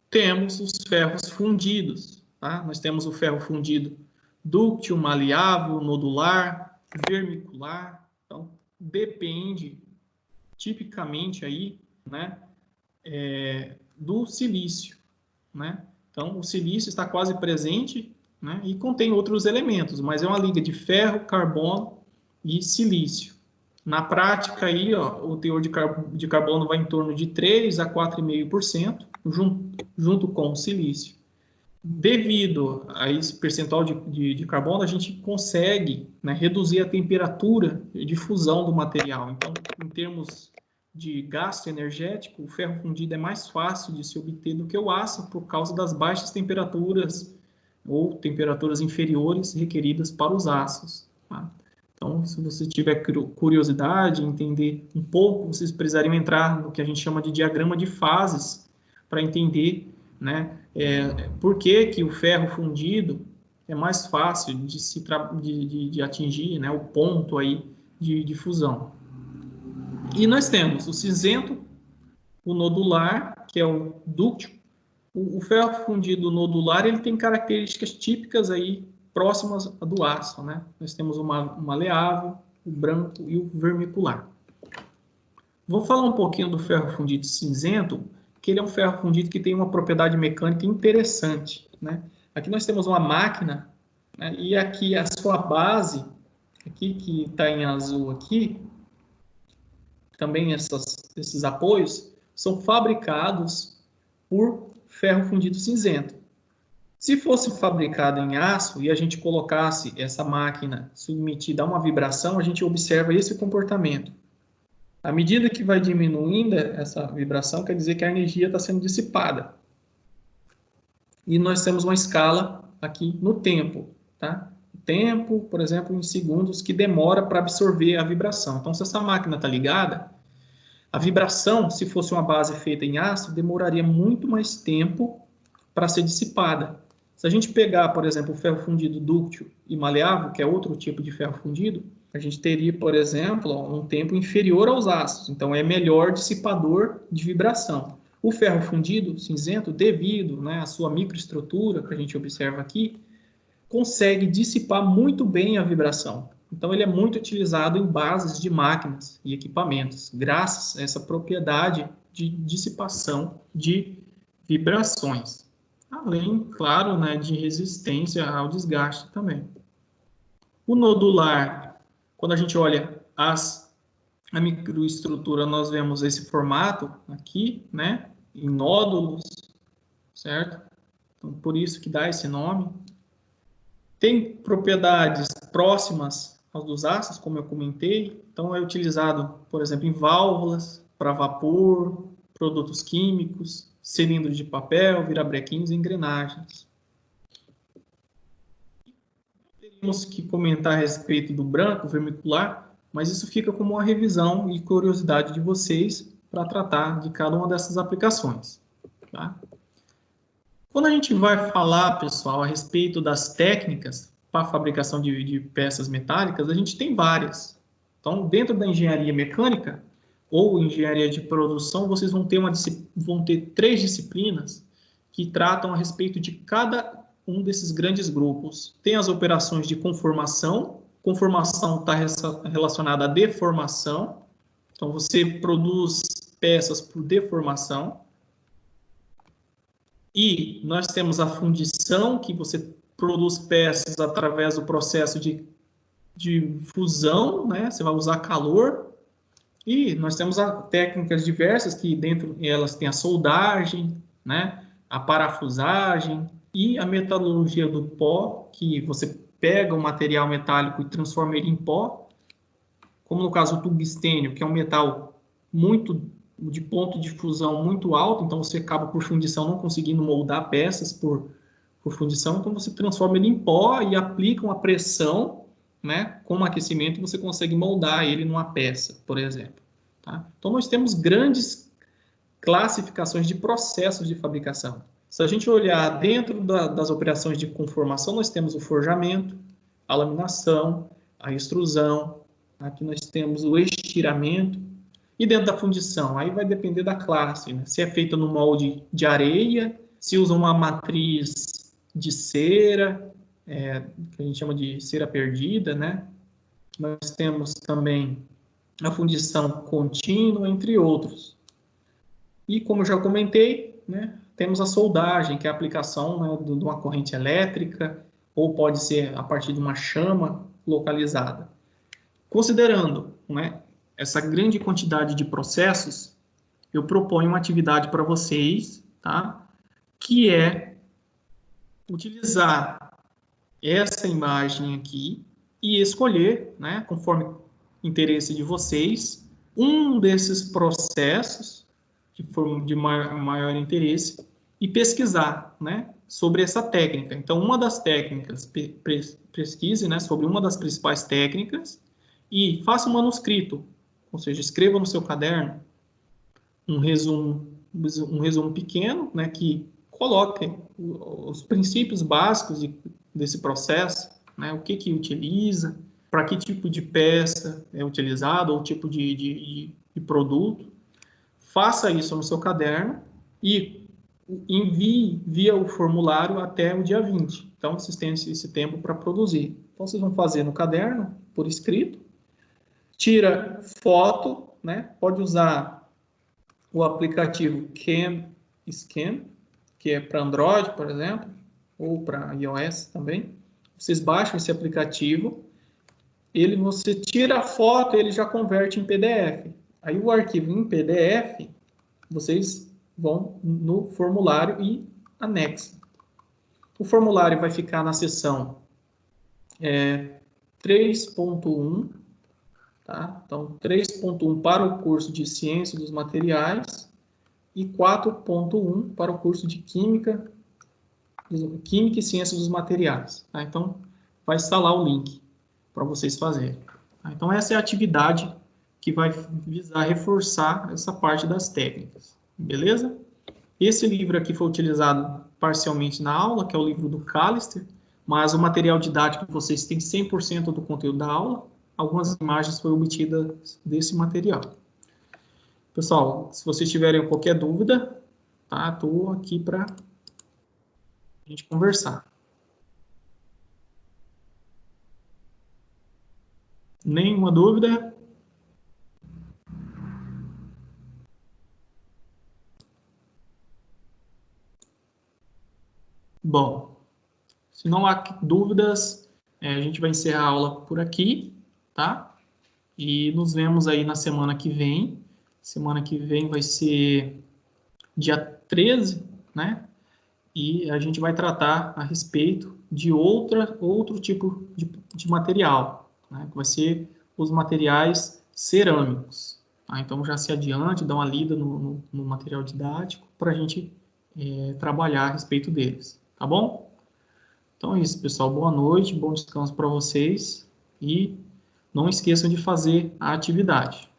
Speaker 1: temos os ferros fundidos, tá? Nós temos o ferro fundido dúctil, maleável, nodular, vermicular. Então, depende tipicamente aí, né, do silício, né? Então, o silício está quase presente, né, e contém outros elementos, mas é uma liga de ferro, carbono e silício. Na prática, aí, ó, o teor de carbono vai em torno de 3 a 4,5%, junto com o silício. Devido a esse percentual de carbono, a gente consegue, né, reduzir a temperatura de fusão do material. Então, em termos de gasto energético, o ferro fundido é mais fácil de se obter do que o aço por causa das baixas temperaturas ou temperaturas inferiores requeridas para os aços. Tá? Então, se você tiver curiosidade, entender um pouco, vocês precisariam entrar no que a gente chama de diagrama de fases para entender, né, por que o ferro fundido é mais fácil de atingir, né, o ponto aí de fusão. E nós temos o cinzento, o nodular, que é o dúctil. O ferro fundido nodular, ele tem características típicas aí próximas do aço, né? Nós temos o maleável, o branco e o vermicular. Vou falar um pouquinho do ferro fundido cinzento, que ele é um ferro fundido que tem uma propriedade mecânica interessante, né? Aqui nós temos uma máquina, né? E aqui a sua base, aqui que está em azul aqui, também esses apoios, são fabricados por ferro fundido cinzento. Se fosse fabricado em aço e a gente colocasse essa máquina submetida a uma vibração, a gente observa esse comportamento. À medida que vai diminuindo essa vibração, quer dizer que a energia está sendo dissipada. E nós temos uma escala aqui no tempo, tá? O tempo, por exemplo, em segundos, que demora para absorver a vibração. Então, se essa máquina está ligada, a vibração, se fosse uma base feita em aço, demoraria muito mais tempo para ser dissipada. Se a gente pegar, por exemplo, o ferro fundido dúctil e maleável, que é outro tipo de ferro fundido, a gente teria, por exemplo, um tempo inferior aos aços. Então, é melhor dissipador de vibração. O ferro fundido cinzento, devido, né, à sua microestrutura, que a gente observa aqui, consegue dissipar muito bem a vibração. Então, ele é muito utilizado em bases de máquinas e equipamentos, graças a essa propriedade de dissipação de vibrações. Além, claro, né, de resistência ao desgaste também. O nodular, quando a gente olha a microestrutura, nós vemos esse formato aqui, né, em nódulos, certo? Então, por isso que dá esse nome. Tem propriedades próximas aos dos aços, como eu comentei. Então, é utilizado, por exemplo, em válvulas, para vapor, produtos químicos, cilindros de papel, virabrequins e engrenagens. Temos que comentar a respeito do branco, vermicular, mas isso fica como uma revisão e curiosidade de vocês para tratar de cada uma dessas aplicações. Tá? Quando a gente vai falar, pessoal, a respeito das técnicas para a fabricação de peças metálicas, a gente tem várias. Então, dentro da engenharia mecânica ou engenharia de produção, vocês vão ter 3 disciplinas que tratam a respeito de cada um desses grandes grupos. Tem as operações de conformação. Conformação está relacionada à deformação. Então, você produz peças por deformação. E nós temos a fundição, que você produz peças através do processo de fusão, né? Você vai usar calor. E nós temos técnicas diversas, que dentro elas tem a soldagem, né? A parafusagem e a metalurgia do pó, que você pega o material metálico e transforma ele em pó, como no caso do tungstênio, que é um metal de ponto de fusão muito alto, então você acaba por fundição não conseguindo moldar peças por fundição, então você transforma ele em pó e aplica uma pressão, né? Com um aquecimento você consegue moldar ele numa peça, por exemplo. Tá? Então nós temos grandes classificações de processos de fabricação. Se a gente olhar dentro das operações de conformação, nós temos o forjamento, a laminação, a extrusão, aqui nós temos o estiramento, e dentro da fundição, aí vai depender da classe, né? Se é feita no molde de areia, se usa uma matriz de cera, que a gente chama de cera perdida, né? Nós temos também a fundição contínua, entre outros. E como eu já comentei, né, temos a soldagem, que é a aplicação, né, de uma corrente elétrica, ou pode ser a partir de uma chama localizada. Considerando, né, essa grande quantidade de processos, eu proponho uma atividade para vocês, tá? Que é utilizar essa imagem aqui e escolher, né, conforme interesse de vocês, um desses processos que for de maior interesse e pesquisar, né, sobre essa técnica. Então, uma das técnicas, pesquise, né, sobre uma das principais técnicas e faça um manuscrito, ou seja, escreva no seu caderno um resumo pequeno, né, que coloque os princípios básicos desse processo, né, o que utiliza, para que tipo de peça é utilizado, ou tipo de produto. Faça isso no seu caderno e envie via o formulário até o dia 20. Então, vocês têm esse tempo para produzir. Então, vocês vão fazer no caderno, por escrito, tira foto, né? Pode usar o aplicativo CamScan, que é para Android, por exemplo, ou para iOS também. Vocês baixam esse aplicativo, você tira a foto, ele já converte em PDF. Aí o arquivo em PDF, vocês vão no formulário e anexam. O formulário vai ficar na seção 3.1, tá? Então, 3.1 para o curso de Ciência dos Materiais e 4.1 para o curso de Química e Ciência dos Materiais. Tá? Então, vai estar lá o link para vocês fazerem. Tá? Então, essa é a atividade que vai visar reforçar essa parte das técnicas. Beleza? Esse livro aqui foi utilizado parcialmente na aula, que é o livro do Callister, mas o material didático vocês têm 100% do conteúdo da aula. Algumas imagens foram obtidas desse material. Pessoal, se vocês tiverem qualquer dúvida, tá? Estou aqui para a gente conversar. Nenhuma dúvida? Bom, se não há dúvidas, a gente vai encerrar a aula por aqui, tá? E nos vemos aí na semana que vem. Semana que vem vai ser dia 13, né? E a gente vai tratar a respeito de outro tipo de material, né? Que vai ser os materiais cerâmicos. Tá? Então, já se adiante, dá uma lida no material didático para a gente trabalhar a respeito deles, tá bom? Então é isso, pessoal. Boa noite, bom descanso para vocês e não esqueçam de fazer a atividade.